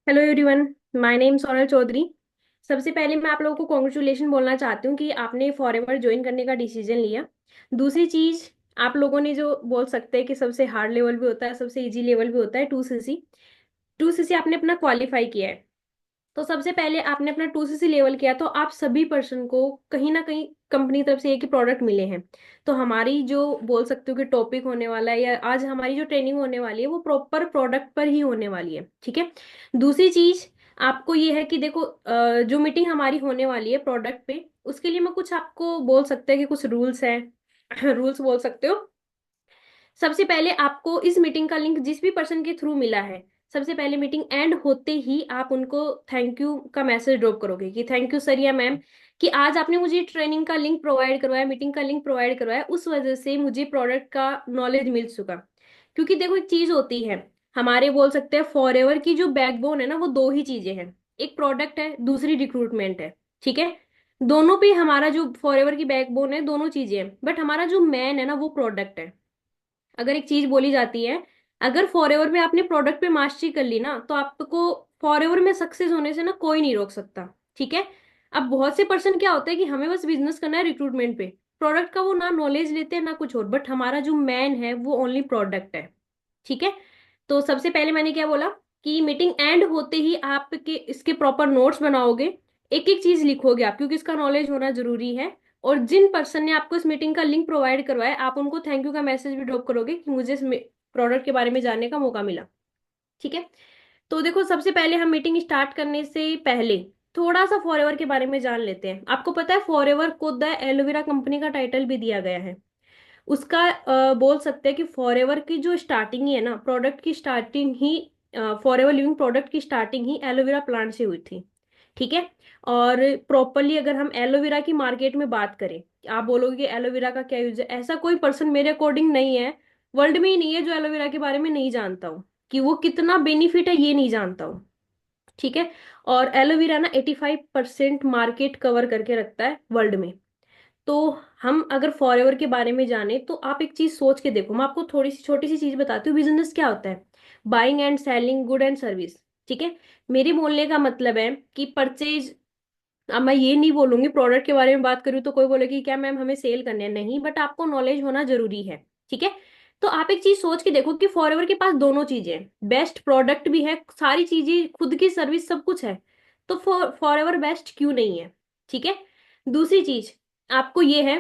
Hello everyone. My name Sonal Chaudhary. सबसे पहले मैं आप लोगों को कॉन्ग्रेचुलेशन बोलना चाहती हूँ कि आपने फॉरएवर ज्वाइन करने का डिसीजन लिया। दूसरी चीज, आप लोगों ने जो बोल सकते हैं कि सबसे हार्ड लेवल भी होता है, सबसे इजी लेवल भी होता है, 2cc। 2cc आपने अपना क्वालिफाई किया है। तो सबसे पहले आपने अपना 2cc लेवल किया, तो आप सभी पर्सन को कहीं ना कहीं कंपनी की तरफ से एक ही प्रोडक्ट मिले हैं। तो हमारी जो बोल सकते हो कि टॉपिक होने वाला है या आज हमारी जो ट्रेनिंग होने वाली है वो प्रॉपर प्रोडक्ट पर ही होने वाली है, ठीक है। दूसरी चीज, आपको ये है कि देखो, जो मीटिंग हमारी होने वाली है प्रोडक्ट पे, उसके लिए मैं कुछ आपको बोल सकते हैं कि कुछ रूल्स हैं। रूल्स बोल सकते हो। सबसे पहले आपको इस मीटिंग का लिंक जिस भी पर्सन के थ्रू मिला है, सबसे पहले मीटिंग एंड होते ही आप उनको थैंक यू का मैसेज ड्रॉप करोगे कि थैंक यू सर या मैम, कि आज आपने मुझे ट्रेनिंग का लिंक प्रोवाइड करवाया, मीटिंग का लिंक प्रोवाइड करवाया, उस वजह से मुझे प्रोडक्ट का नॉलेज मिल चुका। क्योंकि देखो, एक चीज होती है, हमारे बोल सकते हैं फॉरएवर की जो बैकबोन है ना, वो दो ही चीजें हैं। एक प्रोडक्ट है, दूसरी रिक्रूटमेंट है, ठीक है। दोनों पे हमारा जो फॉरएवर की बैकबोन है, दोनों चीजें हैं, बट हमारा जो मैन है ना, वो प्रोडक्ट है। अगर एक चीज बोली जाती है, अगर फॉरएवर में आपने प्रोडक्ट पे मास्टरी कर ली ना, तो आपको फॉरएवर में सक्सेस होने से ना कोई नहीं रोक सकता, ठीक है। अब बहुत से पर्सन क्या होता है कि हमें बस बिजनेस करना है रिक्रूटमेंट पे, प्रोडक्ट का वो ना नॉलेज लेते हैं ना कुछ और, बट हमारा जो मैन है वो ओनली प्रोडक्ट है, ठीक है। तो सबसे पहले मैंने क्या बोला कि मीटिंग एंड होते ही आपके इसके प्रॉपर नोट्स बनाओगे, एक एक चीज लिखोगे आप, क्योंकि इसका नॉलेज होना जरूरी है। और जिन पर्सन ने आपको इस मीटिंग का लिंक प्रोवाइड करवाया, आप उनको थैंक यू का मैसेज भी ड्रॉप करोगे कि मुझे इस प्रोडक्ट के बारे में जानने का मौका मिला, ठीक है। तो देखो, सबसे पहले हम मीटिंग स्टार्ट करने से पहले थोड़ा सा फॉरएवर के बारे में जान लेते हैं। आपको पता है फॉरएवर को द एलोवेरा कंपनी का टाइटल भी दिया गया है। उसका बोल सकते हैं कि फॉरएवर की जो स्टार्टिंग ही है ना, प्रोडक्ट की स्टार्टिंग ही, फॉरएवर लिविंग प्रोडक्ट की स्टार्टिंग ही एलोवेरा प्लांट से हुई थी, ठीक है। और प्रॉपरली अगर हम एलोवेरा की मार्केट में बात करें, आप बोलोगे कि एलोवेरा का क्या यूज है, ऐसा कोई पर्सन मेरे अकॉर्डिंग नहीं है, वर्ल्ड में ही नहीं है जो एलोवेरा के बारे में नहीं जानता हो, कि वो कितना बेनिफिट है ये नहीं जानता हो, ठीक है। और एलोवेरा ना 85% मार्केट कवर करके रखता है वर्ल्ड में। तो हम अगर फॉरएवर के बारे में जाने, तो आप एक चीज सोच के देखो, मैं आपको थोड़ी सी छोटी सी चीज बताती हूँ। बिजनेस क्या होता है? Buying and selling good and service, ठीक है। मेरे बोलने का मतलब है कि परचेज, अब मैं ये नहीं बोलूंगी प्रोडक्ट के बारे में बात करूँ तो कोई बोलेगी क्या मैम हमें सेल करने हैं, नहीं, बट आपको नॉलेज होना जरूरी है, ठीक है। तो आप एक चीज सोच के देखो कि फॉरएवर के पास दोनों चीजें हैं, बेस्ट प्रोडक्ट भी है, सारी चीजें, खुद की सर्विस, सब कुछ है। तो फॉरएवर बेस्ट क्यों नहीं है, ठीक है। दूसरी चीज आपको ये है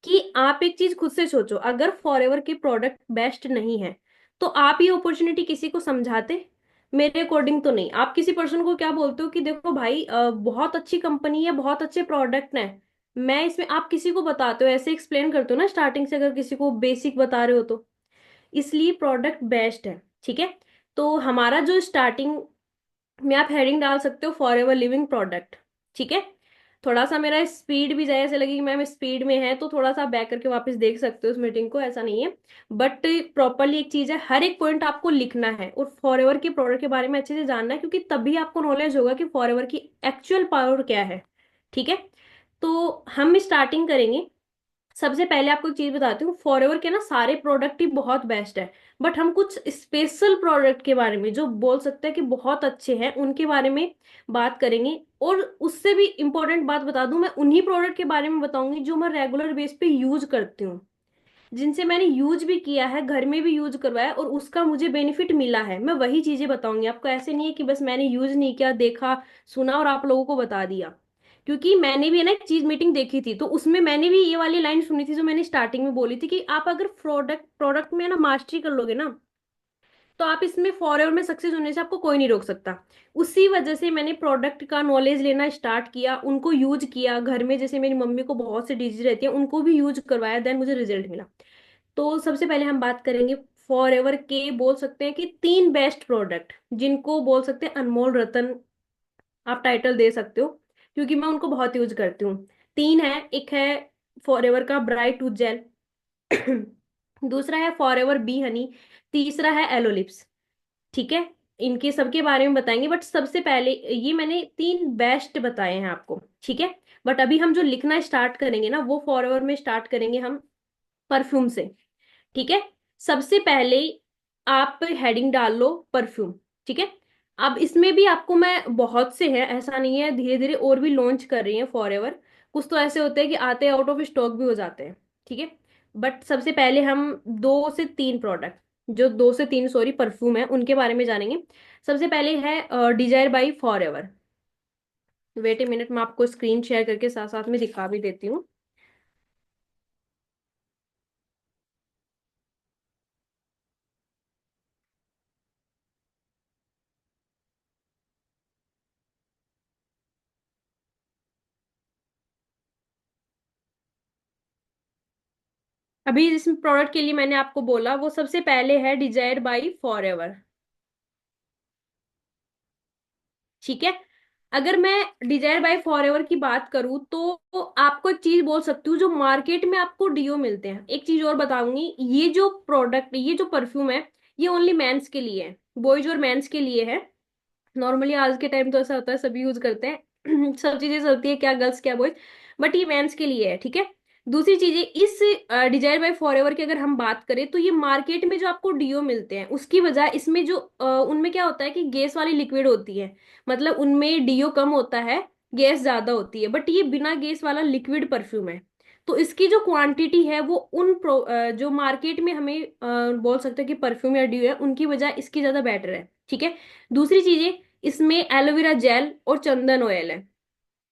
कि आप एक चीज खुद से सोचो, अगर फॉरएवर के प्रोडक्ट बेस्ट नहीं है, तो आप ये अपॉर्चुनिटी किसी को समझाते? मेरे अकॉर्डिंग तो नहीं। आप किसी पर्सन को क्या बोलते हो कि देखो भाई, बहुत अच्छी कंपनी है, बहुत अच्छे प्रोडक्ट हैं, मैं इसमें, आप किसी को बताते हो, ऐसे एक्सप्लेन करते हो ना स्टार्टिंग से, अगर किसी को बेसिक बता रहे हो तो। इसलिए प्रोडक्ट बेस्ट है, ठीक है। तो हमारा जो स्टार्टिंग में आप हेडिंग डाल सकते हो फॉर एवर लिविंग प्रोडक्ट, ठीक है। थोड़ा सा मेरा स्पीड भी जाए, ऐसे लगे कि मैम स्पीड में है, तो थोड़ा सा बैक करके वापस देख सकते हो उस मीटिंग को, ऐसा नहीं है। बट प्रॉपरली एक चीज है, हर एक पॉइंट आपको लिखना है और फॉरएवर के प्रोडक्ट के बारे में अच्छे से जानना है, क्योंकि तभी आपको नॉलेज होगा कि फॉरएवर की एक्चुअल पावर क्या है, ठीक है। तो हम स्टार्टिंग करेंगे। सबसे पहले आपको एक चीज बताती हूँ, फॉरएवर के ना सारे प्रोडक्ट ही बहुत बेस्ट है, बट हम कुछ स्पेशल प्रोडक्ट के बारे में जो बोल सकते हैं कि बहुत अच्छे हैं, उनके बारे में बात करेंगे। और उससे भी इंपॉर्टेंट बात बता दूं, मैं उन्हीं प्रोडक्ट के बारे में बताऊंगी जो मैं रेगुलर बेस पे यूज करती हूँ, जिनसे मैंने यूज भी किया है, घर में भी यूज करवाया और उसका मुझे बेनिफिट मिला है, मैं वही चीजें बताऊंगी आपको। ऐसे नहीं है कि बस मैंने यूज नहीं किया, देखा सुना और आप लोगों को बता दिया। क्योंकि मैंने भी है ना एक चीज मीटिंग देखी थी, तो उसमें मैंने भी ये वाली लाइन सुनी थी जो मैंने स्टार्टिंग में बोली थी कि आप अगर प्रोडक्ट प्रोडक्ट में ना मास्टरी कर लोगे ना, तो आप इसमें फॉरएवर में सक्सेस होने से आपको कोई नहीं रोक सकता। उसी वजह से मैंने प्रोडक्ट का नॉलेज लेना स्टार्ट किया, उनको यूज किया घर में, जैसे मेरी मम्मी को बहुत से डिजीज रहती है, उनको भी यूज करवाया, देन मुझे रिजल्ट मिला। तो सबसे पहले हम बात करेंगे फॉर एवर के, बोल सकते हैं कि तीन बेस्ट प्रोडक्ट, जिनको बोल सकते हैं अनमोल रतन आप टाइटल दे सकते हो, क्योंकि मैं उनको बहुत यूज करती हूँ। तीन है, एक है फॉर एवर का ब्राइट टूथ जेल, दूसरा है फॉर एवर बी हनी, तीसरा है एलोलिप्स, ठीक है। इनके सबके बारे में बताएंगे, बट सबसे पहले ये मैंने तीन बेस्ट बताए हैं आपको, ठीक है। बट अभी हम जो लिखना स्टार्ट करेंगे ना, वो फॉर एवर में स्टार्ट करेंगे हम परफ्यूम से, ठीक है। सबसे पहले आप हेडिंग डाल लो परफ्यूम, ठीक है। अब इसमें भी आपको मैं बहुत से हैं, ऐसा नहीं है, धीरे धीरे और भी लॉन्च कर रही है फॉर एवर। कुछ तो ऐसे होते हैं कि आते आउट ऑफ स्टॉक भी हो जाते हैं। ठीक है। बट सबसे पहले हम दो से तीन प्रोडक्ट, जो दो से तीन सॉरी परफ्यूम है, उनके बारे में जानेंगे। सबसे पहले है desire by Forever. Wait a minute, मैं आपको स्क्रीन शेयर करके साथ साथ में दिखा भी देती हूँ। अभी जिस प्रोडक्ट के लिए मैंने आपको बोला वो सबसे पहले है डिजायर बाई फॉर एवर। ठीक है। अगर मैं डिजायर बाय फॉरएवर की बात करूं तो आपको एक चीज बोल सकती हूँ, जो मार्केट में आपको डीओ मिलते हैं। एक चीज और बताऊंगी, ये जो प्रोडक्ट, ये जो परफ्यूम है, ये ओनली मेंस के लिए है, बॉयज और मेंस के लिए है। नॉर्मली आज के टाइम तो ऐसा होता है, सभी यूज करते हैं सब चीजें चलती है, क्या गर्ल्स क्या बॉयज, बट ये मेंस के लिए है। ठीक है। दूसरी चीज है, इस डिजायर बाय फॉरएवर की अगर हम बात करें तो ये मार्केट में जो आपको डीओ मिलते हैं उसकी बजाय इसमें जो उनमें क्या होता है कि गैस वाली लिक्विड होती है, मतलब उनमें डीओ कम होता है, गैस ज्यादा होती है, बट ये बिना गैस वाला लिक्विड परफ्यूम है। तो इसकी जो क्वांटिटी है वो जो मार्केट में हमें बोल सकते हैं कि परफ्यूम या ड्यू है, उनकी बजाय इसकी ज्यादा बेटर है। ठीक है। दूसरी चीज है, इसमें एलोवेरा जेल और चंदन ऑयल है,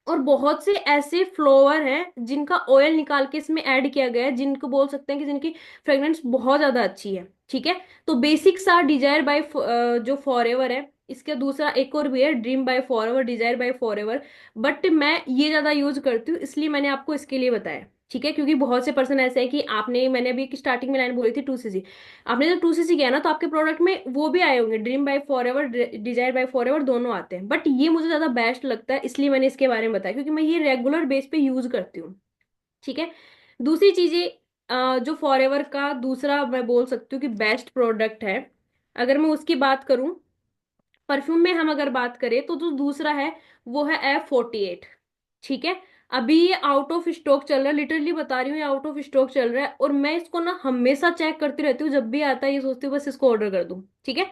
और बहुत से ऐसे फ्लोवर हैं जिनका ऑयल निकाल के इसमें ऐड किया गया है, जिनको बोल सकते हैं कि जिनकी फ्रेग्रेंस बहुत ज्यादा अच्छी है। ठीक है। तो बेसिक सा डिजायर बाय जो फॉरएवर है, इसका दूसरा एक और भी है dream by Forever, desire by Forever, but मैं ये ज्यादा यूज करती हूँ, इसलिए मैंने आपको इसके लिए बताया। ठीक है। क्योंकि बहुत से पर्सन ऐसे है कि आपने, मैंने अभी स्टार्टिंग में लाइन बोली थी 2cc, आपने जब 2cc किया ना तो आपके प्रोडक्ट में वो भी आए होंगे, dream by Forever, desire by Forever, दोनों आते हैं, बट ये मुझे ज्यादा बेस्ट लगता है, इसलिए मैंने इसके बारे में बताया, क्योंकि मैं ये रेगुलर बेस पे यूज करती हूँ। ठीक है। दूसरी चीजें, जो फॉर एवर का दूसरा मैं बोल सकती हूँ कि बेस्ट प्रोडक्ट है, अगर मैं उसकी बात करूं, परफ्यूम में हम अगर बात करें तो जो दूसरा है वो है F48। ठीक है। अभी ये आउट ऑफ स्टॉक चल रहा है, लिटरली बता रही हूँ, ये आउट ऑफ स्टॉक चल रहा है, और मैं इसको ना हमेशा चेक करती रहती हूँ, जब भी आता है ये सोचती हूँ बस इसको ऑर्डर कर दूं। ठीक है।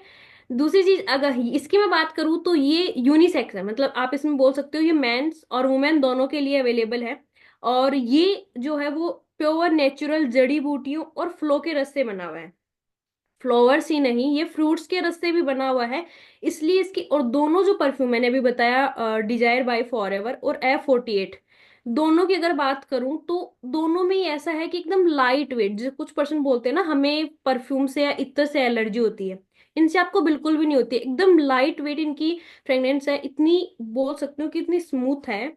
दूसरी चीज, अगर इसकी मैं बात करूँ तो ये यूनिसेक्स है, मतलब आप इसमें बोल सकते हो ये मेंस और वुमेन दोनों के लिए अवेलेबल है। और ये जो है वो प्योर नेचुरल जड़ी बूटियों और फ्लो के रस से बना हुआ है, फ्लावर्स ही नहीं, ये फ्रूट्स के रस से भी बना हुआ है। इसलिए इसकी, और दोनों जो परफ्यूम मैंने अभी बताया, डिजायर बाय फॉरएवर और F48, दोनों की अगर बात करूं तो दोनों में ही ऐसा है कि एकदम लाइट वेट, जो कुछ पर्सन बोलते हैं ना हमें परफ्यूम से या इत्र से एलर्जी होती है, इनसे आपको बिल्कुल भी नहीं होती है, एकदम लाइट वेट इनकी फ्रेग्रेंस है, इतनी बोल सकती हूँ कि इतनी स्मूथ है।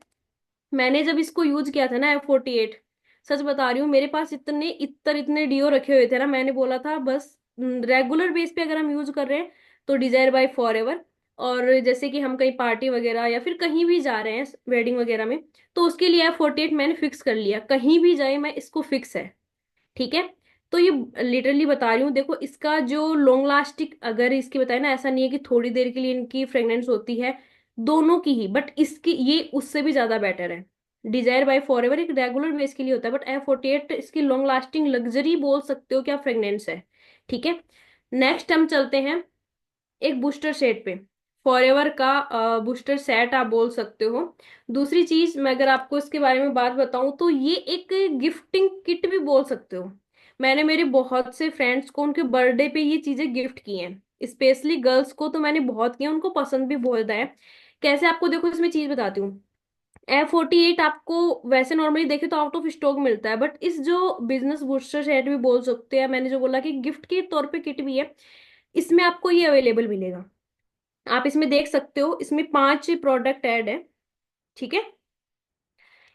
मैंने जब इसको यूज किया था ना F48, सच बता रही हूँ, मेरे पास इतने इतर इतने डिओ रखे हुए थे ना, मैंने बोला था बस रेगुलर बेस पे अगर हम यूज कर रहे हैं तो डिजायर बाय फॉर एवर, और जैसे कि हम कहीं पार्टी वगैरह या फिर कहीं भी जा रहे हैं वेडिंग वगैरह में, तो उसके लिए F48 मैंने फिक्स कर लिया, कहीं भी जाए मैं इसको फिक्स है। ठीक है। तो ये लिटरली बता रही हूँ, देखो इसका जो लॉन्ग लास्टिंग अगर इसकी बताए ना, ऐसा नहीं है कि थोड़ी देर के लिए इनकी फ्रेग्रेंस होती है, दोनों की ही, बट इसकी ये उससे भी ज्यादा बेटर है। डिजायर बाय फॉरएवर एक रेगुलर बेस के लिए होता है, बट F48 इसकी लॉन्ग लास्टिंग लग्जरी बोल सकते हो क्या फ्रेग्रेंस है। ठीक है। नेक्स्ट हम चलते हैं एक बूस्टर सेट पे, फॉरएवर का बूस्टर सेट आप बोल सकते हो। दूसरी चीज मैं अगर आपको इसके बारे में बात बताऊं तो ये एक गिफ्टिंग किट भी बोल सकते हो। मैंने मेरे बहुत से फ्रेंड्स को उनके बर्थडे पे ये चीजें गिफ्ट की हैं, स्पेशली गर्ल्स को तो मैंने बहुत किया, उनको पसंद भी बहुत है। कैसे, आपको देखो इसमें चीज बताती हूँ। F48 आपको वैसे नॉर्मली देखे तो आउट ऑफ स्टॉक मिलता है, बट इस जो बिजनेस बूस्टर सेट भी बोल सकते हैं, मैंने जो बोला कि गिफ्ट के तौर पे किट भी है, इसमें आपको ये अवेलेबल मिलेगा। आप इसमें देख सकते हो, इसमें 5 प्रोडक्ट ऐड है। ठीक है।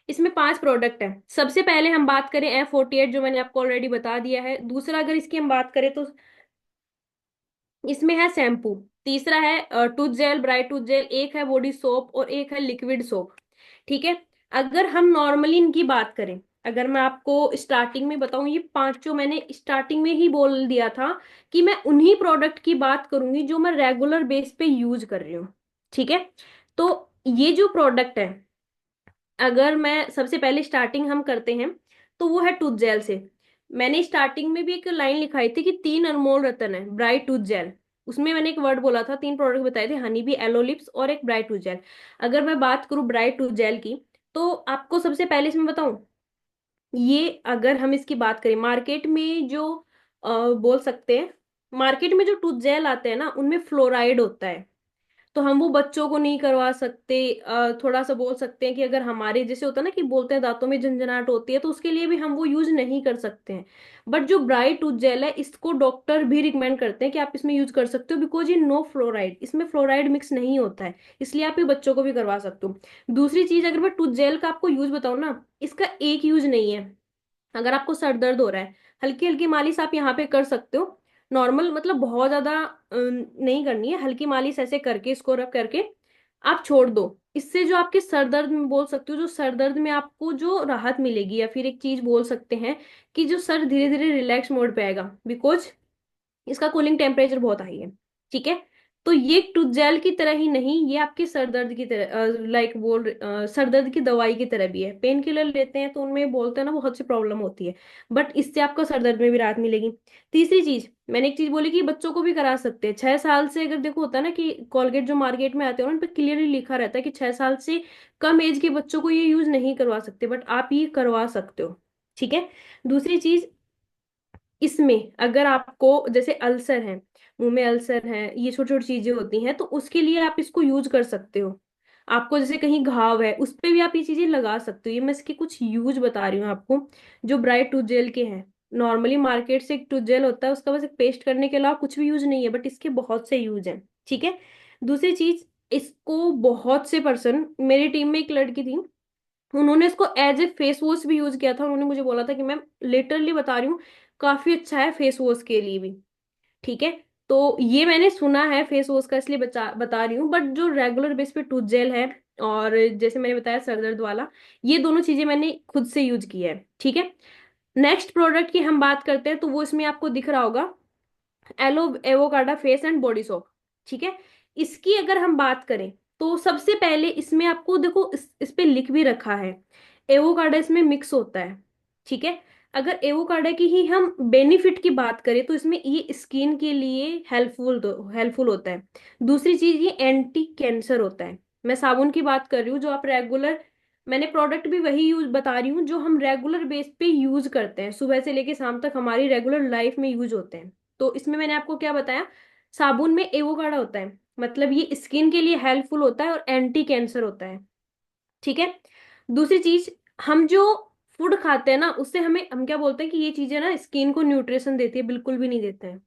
इसमें 5 प्रोडक्ट है। सबसे पहले हम बात करें F48, जो मैंने आपको ऑलरेडी बता दिया है। दूसरा अगर इसकी हम बात करें तो इसमें है शैम्पू। तीसरा है tooth gel, bright tooth gel, एक है बॉडी सोप और एक है लिक्विड सोप। ठीक है। अगर हम नॉर्मली इनकी बात करें, अगर मैं आपको स्टार्टिंग में बताऊं, ये पांचों मैंने स्टार्टिंग में ही बोल दिया था कि मैं उन्हीं प्रोडक्ट की बात करूंगी जो मैं रेगुलर बेस पे यूज कर रही हूँ। ठीक है। तो ये जो प्रोडक्ट है, अगर मैं सबसे पहले स्टार्टिंग हम करते हैं तो वो है टूथ जेल से। मैंने स्टार्टिंग में भी एक लाइन लिखाई थी कि 3 अनमोल रत्न है ब्राइट टूथ जेल। उसमें मैंने एक वर्ड बोला था, 3 प्रोडक्ट बताए थे, हनी बी, एलो लिप्स और एक ब्राइट टूथ जेल। अगर मैं बात करूँ ब्राइट टूथ जेल की, तो आपको सबसे पहले इसमें बताऊं, ये अगर हम इसकी बात करें मार्केट में जो बोल सकते हैं, मार्केट में जो टूथ जेल आते हैं ना उनमें फ्लोराइड होता है। तो हम वो बच्चों को नहीं करवा सकते। थोड़ा सा बोल सकते हैं कि अगर हमारे जैसे होता है ना कि बोलते हैं दांतों में झंझनाहट होती है, तो उसके लिए भी हम वो यूज नहीं कर सकते हैं। बट जो ब्राइट टूथ जेल है, इसको डॉक्टर भी रिकमेंड करते हैं कि आप इसमें यूज कर सकते हो, बिकॉज ये नो फ्लोराइड, इसमें फ्लोराइड मिक्स नहीं होता है। इसलिए आप ये बच्चों को भी करवा सकते हो। दूसरी चीज, अगर मैं टूथ जेल का आपको यूज बताऊं ना, इसका एक यूज नहीं है। अगर आपको सर दर्द हो रहा है, हल्की हल्की मालिश आप यहाँ पे कर सकते हो। नॉर्मल मतलब बहुत ज्यादा नहीं करनी है, हल्की मालिश ऐसे करके इसको रब करके आप छोड़ दो। इससे जो आपके सर दर्द में बोल सकते हो, जो सर दर्द में आपको जो राहत मिलेगी, या फिर एक चीज बोल सकते हैं कि जो सर धीरे धीरे रिलैक्स मोड पे आएगा, बिकॉज इसका कूलिंग टेम्परेचर बहुत हाई है। ठीक है। तो ये टूथ जेल की तरह ही नहीं, ये आपके सर दर्द की तरह लाइक सर दर्द की दवाई की तरह भी है। पेन किलर लेते हैं तो उनमें बोलते हैं ना बहुत सी प्रॉब्लम होती है, बट इससे आपको सर दर्द में भी राहत मिलेगी। तीसरी चीज, मैंने एक चीज बोली कि बच्चों को भी करा सकते हैं 6 साल से। अगर देखो होता है ना कि कॉलगेट जो मार्केट में आते हैं उन पर क्लियरली लिखा रहता है कि 6 साल से कम एज के बच्चों को ये यूज नहीं करवा सकते, बट आप ये करवा सकते हो। ठीक है। दूसरी चीज, इसमें अगर आपको जैसे अल्सर है, मुंह में अल्सर है, ये छोटी छोटी चीजें होती हैं, तो उसके लिए आप इसको यूज कर सकते हो। आपको जैसे कहीं घाव है उस पे भी आप ये चीजें लगा सकते हो। ये मैं इसके कुछ यूज बता रही हूँ आपको, जो ब्राइट टूथ जेल के हैं। नॉर्मली मार्केट से एक टूथ जेल होता है, उसका बस एक पेस्ट करने के अलावा कुछ भी यूज नहीं है, बट इसके बहुत से यूज हैं। ठीक है। दूसरी चीज, इसको बहुत से पर्सन, मेरी टीम में एक लड़की थी, उन्होंने इसको एज ए फेस वॉश भी यूज किया था। उन्होंने मुझे बोला था कि मैम, लिटरली बता रही हूँ, काफी अच्छा है फेस वॉश के लिए भी। ठीक है। तो ये मैंने सुना है फेस वॉश का, इसलिए बता रही हूँ। बट जो रेगुलर बेस पे टूथ जेल है, और जैसे मैंने बताया सर दर्द वाला, ये दोनों चीजें मैंने खुद से यूज की है। ठीक है। नेक्स्ट प्रोडक्ट की हम बात करते हैं, तो वो इसमें आपको दिख रहा होगा, aloe avocado face and body soap. ठीक है। इसकी अगर हम बात करें, तो सबसे पहले इसमें आपको देखो, इस पे लिख भी रखा है, एवोकाडा इसमें मिक्स होता है। ठीक है। अगर एवोकाडा की ही हम बेनिफिट की बात करें, तो इसमें ये स्किन के लिए हेल्पफुल होता है। दूसरी चीज, ये एंटी कैंसर होता है। मैं साबुन की बात कर रही हूँ जो आप रेगुलर, मैंने प्रोडक्ट भी वही यूज बता रही हूँ जो हम रेगुलर बेस पे यूज करते हैं, सुबह से लेके शाम तक हमारी रेगुलर लाइफ में यूज होते हैं। तो इसमें मैंने आपको क्या बताया, साबुन में एवोकाडा होता है, मतलब ये स्किन के लिए हेल्पफुल होता है और एंटी कैंसर होता है। ठीक है। दूसरी चीज, हम जो फूड खाते हैं ना, उससे हम क्या बोलते हैं कि ये चीजें ना स्किन को न्यूट्रिशन देती है, बिल्कुल भी नहीं देते हैं।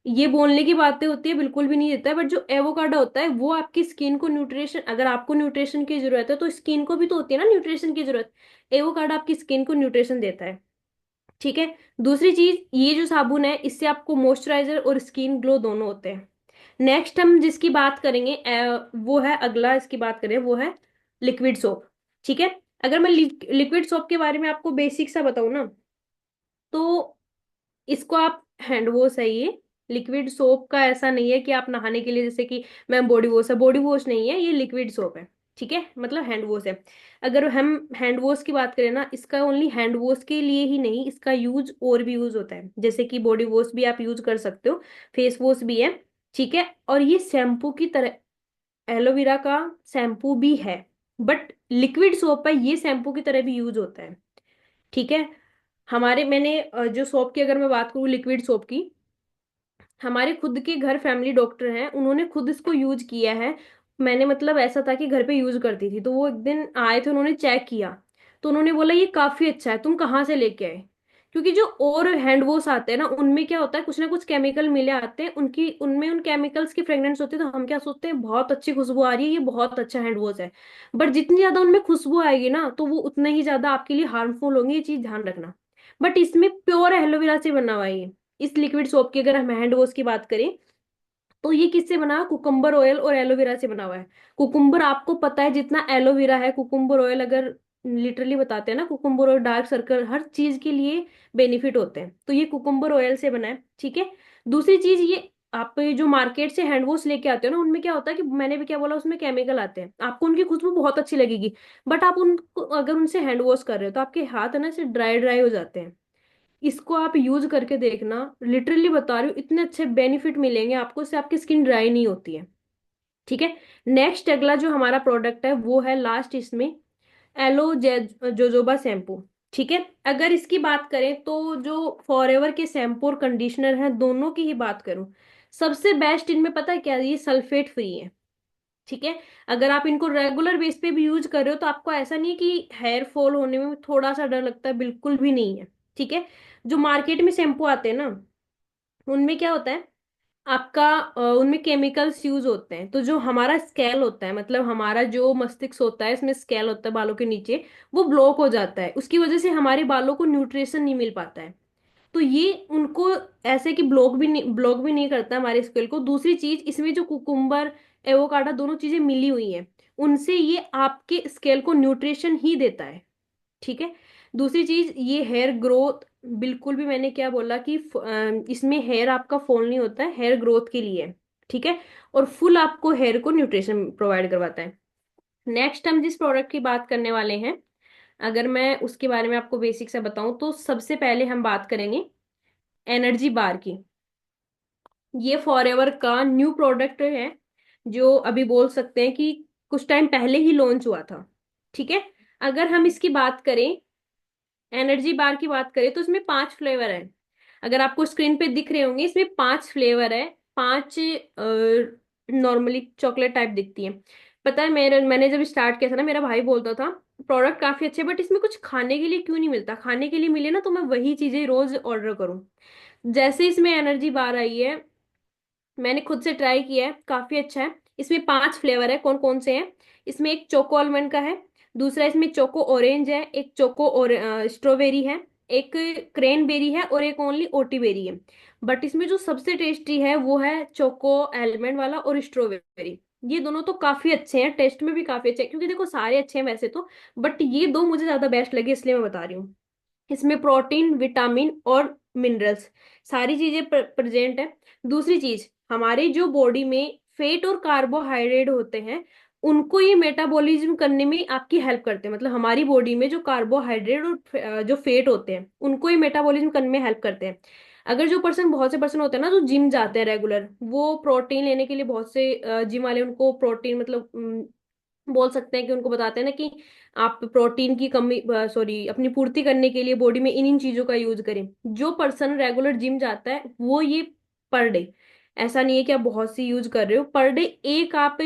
ये बोलने की बातें होती है, बिल्कुल भी नहीं देता है। बट जो एवोकाडो होता है वो आपकी स्किन को न्यूट्रिशन, अगर आपको न्यूट्रिशन की जरूरत है तो स्किन को भी तो होती है ना न्यूट्रिशन की जरूरत। एवोकाडो आपकी स्किन को न्यूट्रिशन देता है। ठीक है। दूसरी चीज, ये जो साबुन है इससे आपको मॉइस्चराइजर और स्किन ग्लो दोनों होते हैं। नेक्स्ट हम जिसकी बात करेंगे, वो है अगला, इसकी बात करें वो है लिक्विड सोप। ठीक है। अगर मैं लिक्विड सोप के बारे में आपको बेसिक सा बताऊं ना, तो इसको आप हैंड वॉश है ये। लिक्विड सोप का ऐसा नहीं है कि आप नहाने के लिए, जैसे कि मैम बॉडी वॉश है, बॉडी वॉश नहीं है ये, लिक्विड सोप है। ठीक है, मतलब हैंड वॉश है। अगर हम हैंड वॉश की बात करें ना, इसका ओनली हैंड वॉश के लिए ही नहीं, इसका यूज और भी यूज होता है, जैसे कि बॉडी वॉश भी आप यूज कर सकते हो, फेस वॉश भी है। ठीक है। और ये शैम्पू की तरह, एलोवेरा का शैम्पू भी है, बट लिक्विड सोप है ये शैम्पू की तरह भी यूज होता है। ठीक है। हमारे मैंने जो सोप की अगर मैं बात करूँ, लिक्विड सोप की, हमारे खुद के घर फैमिली डॉक्टर हैं, उन्होंने खुद इसको यूज किया है। मैंने मतलब ऐसा था कि घर पे यूज करती थी, तो वो एक दिन आए थे, उन्होंने चेक किया, तो उन्होंने बोला ये काफी अच्छा है, तुम कहाँ से लेके आए। क्योंकि जो और हैंड वॉश आते हैं ना, उनमें क्या होता है, कुछ ना कुछ केमिकल मिले आते हैं, उनकी उनमें उन केमिकल्स की फ्रेग्रेंस होती है, तो हम क्या सोचते हैं बहुत अच्छी खुशबू आ रही है, ये बहुत अच्छा हैंड वॉश है। बट जितनी ज्यादा उनमें खुशबू आएगी ना, तो वो उतने ही ज्यादा आपके लिए हार्मफुल होंगी, ये चीज ध्यान रखना। बट इसमें प्योर एलोवेरा से बना हुआ है ये। इस लिक्विड सोप की अगर हम हैंड वॉश की बात करें, तो ये किससे बना है, कुकुम्बर ऑयल और एलोवेरा से बना हुआ है। कुकुम्बर आपको पता है जितना एलोवेरा है, कुकुम्बर ऑयल अगर लिटरली बताते हैं ना, कुकुम्बर ऑयल डार्क सर्कल हर चीज के लिए बेनिफिट होते हैं, तो ये कुकुम्बर ऑयल से बना है। ठीक है। दूसरी चीज, ये आप ये जो मार्केट से हैंड वॉश लेके आते हो ना, उनमें क्या होता है कि मैंने भी क्या बोला, उसमें केमिकल आते हैं, आपको उनकी खुशबू बहुत अच्छी लगेगी, बट आप उनको अगर उनसे हैंड वॉश कर रहे हो तो आपके हाथ है ना, ऐसे ड्राई ड्राई हो जाते हैं। इसको आप यूज करके देखना, लिटरली बता रही हूँ, इतने अच्छे बेनिफिट मिलेंगे आपको, इससे आपकी स्किन ड्राई नहीं होती है। ठीक है। नेक्स्ट अगला जो हमारा प्रोडक्ट है वो है लास्ट इसमें, एलो जोजोबा शैम्पू। ठीक है। अगर इसकी बात करें तो जो फॉरएवर के शैम्पू और कंडीशनर हैं दोनों की ही बात करूं, सबसे बेस्ट इनमें पता है क्या है? ये सल्फेट फ्री है। ठीक है। अगर आप इनको रेगुलर बेस पे भी यूज कर रहे हो तो आपको ऐसा नहीं है कि हेयर फॉल होने में थोड़ा सा डर लगता है, बिल्कुल भी नहीं है। ठीक है। जो मार्केट में शैम्पू आते हैं ना, उनमें क्या होता है आपका, उनमें केमिकल्स यूज होते हैं। तो जो हमारा स्कैल होता है, मतलब हमारा जो मस्तिष्क होता है, इसमें स्कैल होता है बालों के नीचे, वो ब्लॉक हो जाता है, उसकी वजह से हमारे बालों को न्यूट्रिशन नहीं मिल पाता है। तो ये उनको ऐसे कि ब्लॉक भी नहीं करता हमारे स्केल को। दूसरी चीज, इसमें जो कुकुम्बर, एवोकाडो दोनों चीजें मिली हुई हैं, उनसे ये आपके स्केल को न्यूट्रिशन ही देता है। ठीक है। दूसरी चीज, ये हेयर ग्रोथ, बिल्कुल भी मैंने क्या बोला कि इसमें हेयर आपका फॉल नहीं होता है, हेयर ग्रोथ के लिए है। ठीक है। और फुल आपको हेयर को न्यूट्रिशन प्रोवाइड करवाता है। नेक्स्ट हम जिस प्रोडक्ट की बात करने वाले हैं, अगर मैं उसके बारे में आपको बेसिक से बताऊं तो सबसे पहले हम बात करेंगे एनर्जी बार की। ये फॉरएवर का न्यू प्रोडक्ट है, जो अभी बोल सकते हैं कि कुछ टाइम पहले ही लॉन्च हुआ था। ठीक है। अगर हम इसकी बात करें, एनर्जी बार की बात करें, तो इसमें 5 फ्लेवर है। अगर आपको स्क्रीन पे दिख रहे होंगे, इसमें 5 फ्लेवर है। 5 नॉर्मली चॉकलेट टाइप दिखती है। पता है, मैंने जब स्टार्ट किया था ना, मेरा भाई बोलता था प्रोडक्ट काफी अच्छे, बट इसमें कुछ खाने के लिए क्यों नहीं मिलता, खाने के लिए मिले ना तो मैं वही चीजें रोज ऑर्डर करूं। जैसे इसमें एनर्जी बार आई है, मैंने खुद से ट्राई किया है, काफी अच्छा है। इसमें 5 फ्लेवर है। कौन कौन से हैं? इसमें एक चोको आलमंड का है, दूसरा इसमें चोको ऑरेंज है, एक चोको और स्ट्रॉबेरी है, एक क्रेनबेरी है, और एक ओनली ओटी बेरी है। बट इसमें जो सबसे टेस्टी है वो है चोको आलमंड वाला और स्ट्रॉबेरी। ये दोनों तो काफी अच्छे हैं, टेस्ट में भी काफी अच्छे हैं, क्योंकि देखो सारे अच्छे हैं वैसे तो, बट ये दो मुझे ज्यादा बेस्ट लगे, इसलिए मैं बता रही हूँ। इसमें प्रोटीन, विटामिन और मिनरल्स सारी चीजें प्रेजेंट है। दूसरी चीज, हमारी जो बॉडी में फेट और कार्बोहाइड्रेट होते हैं, उनको ये मेटाबॉलिज्म करने में आपकी हेल्प करते हैं। मतलब हमारी बॉडी में जो कार्बोहाइड्रेट और जो फेट होते हैं, उनको ये मेटाबॉलिज्म करने में हेल्प करते हैं। अगर जो पर्सन, बहुत से पर्सन होते हैं ना जो जिम जाते हैं रेगुलर, वो प्रोटीन लेने के लिए, बहुत से जिम वाले उनको प्रोटीन, मतलब बोल सकते हैं कि उनको बताते हैं ना कि आप प्रोटीन की कमी, सॉरी, अपनी पूर्ति करने के लिए बॉडी में इन इन चीजों का यूज करें। जो पर्सन रेगुलर जिम जाता है वो ये पर डे, ऐसा नहीं है कि आप बहुत सी यूज कर रहे हो, पर डे एक आप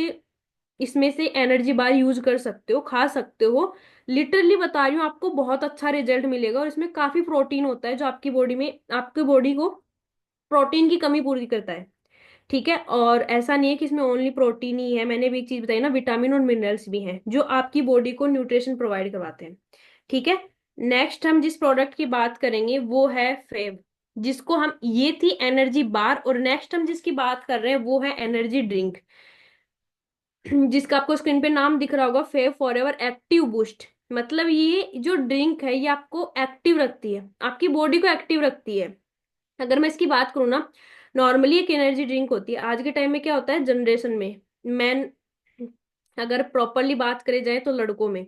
इसमें से एनर्जी बार यूज कर सकते हो, खा सकते हो। लिटरली बता रही हूँ, आपको बहुत अच्छा रिजल्ट मिलेगा। और इसमें काफी प्रोटीन होता है जो आपकी बॉडी में, आपकी बॉडी को प्रोटीन की कमी पूरी करता है। ठीक है। और ऐसा नहीं है कि इसमें ओनली प्रोटीन ही है, मैंने भी एक चीज बताई ना, विटामिन और मिनरल्स भी हैं जो आपकी बॉडी को न्यूट्रिशन प्रोवाइड करवाते हैं। ठीक है। नेक्स्ट हम जिस प्रोडक्ट की बात करेंगे वो है फेव, जिसको हम, ये थी एनर्जी बार, और नेक्स्ट हम जिसकी बात कर रहे हैं वो है एनर्जी ड्रिंक, जिसका आपको स्क्रीन पे नाम दिख रहा होगा, फेव फॉरएवर एक्टिव बूस्ट। मतलब ये जो ड्रिंक है ये आपको एक्टिव रखती है, आपकी बॉडी को एक्टिव रखती है। अगर मैं इसकी बात करूँ ना, नॉर्मली एक एनर्जी ड्रिंक होती है, आज के टाइम में क्या होता है जनरेशन में, मैन, अगर प्रॉपरली बात करें जाए तो लड़कों में,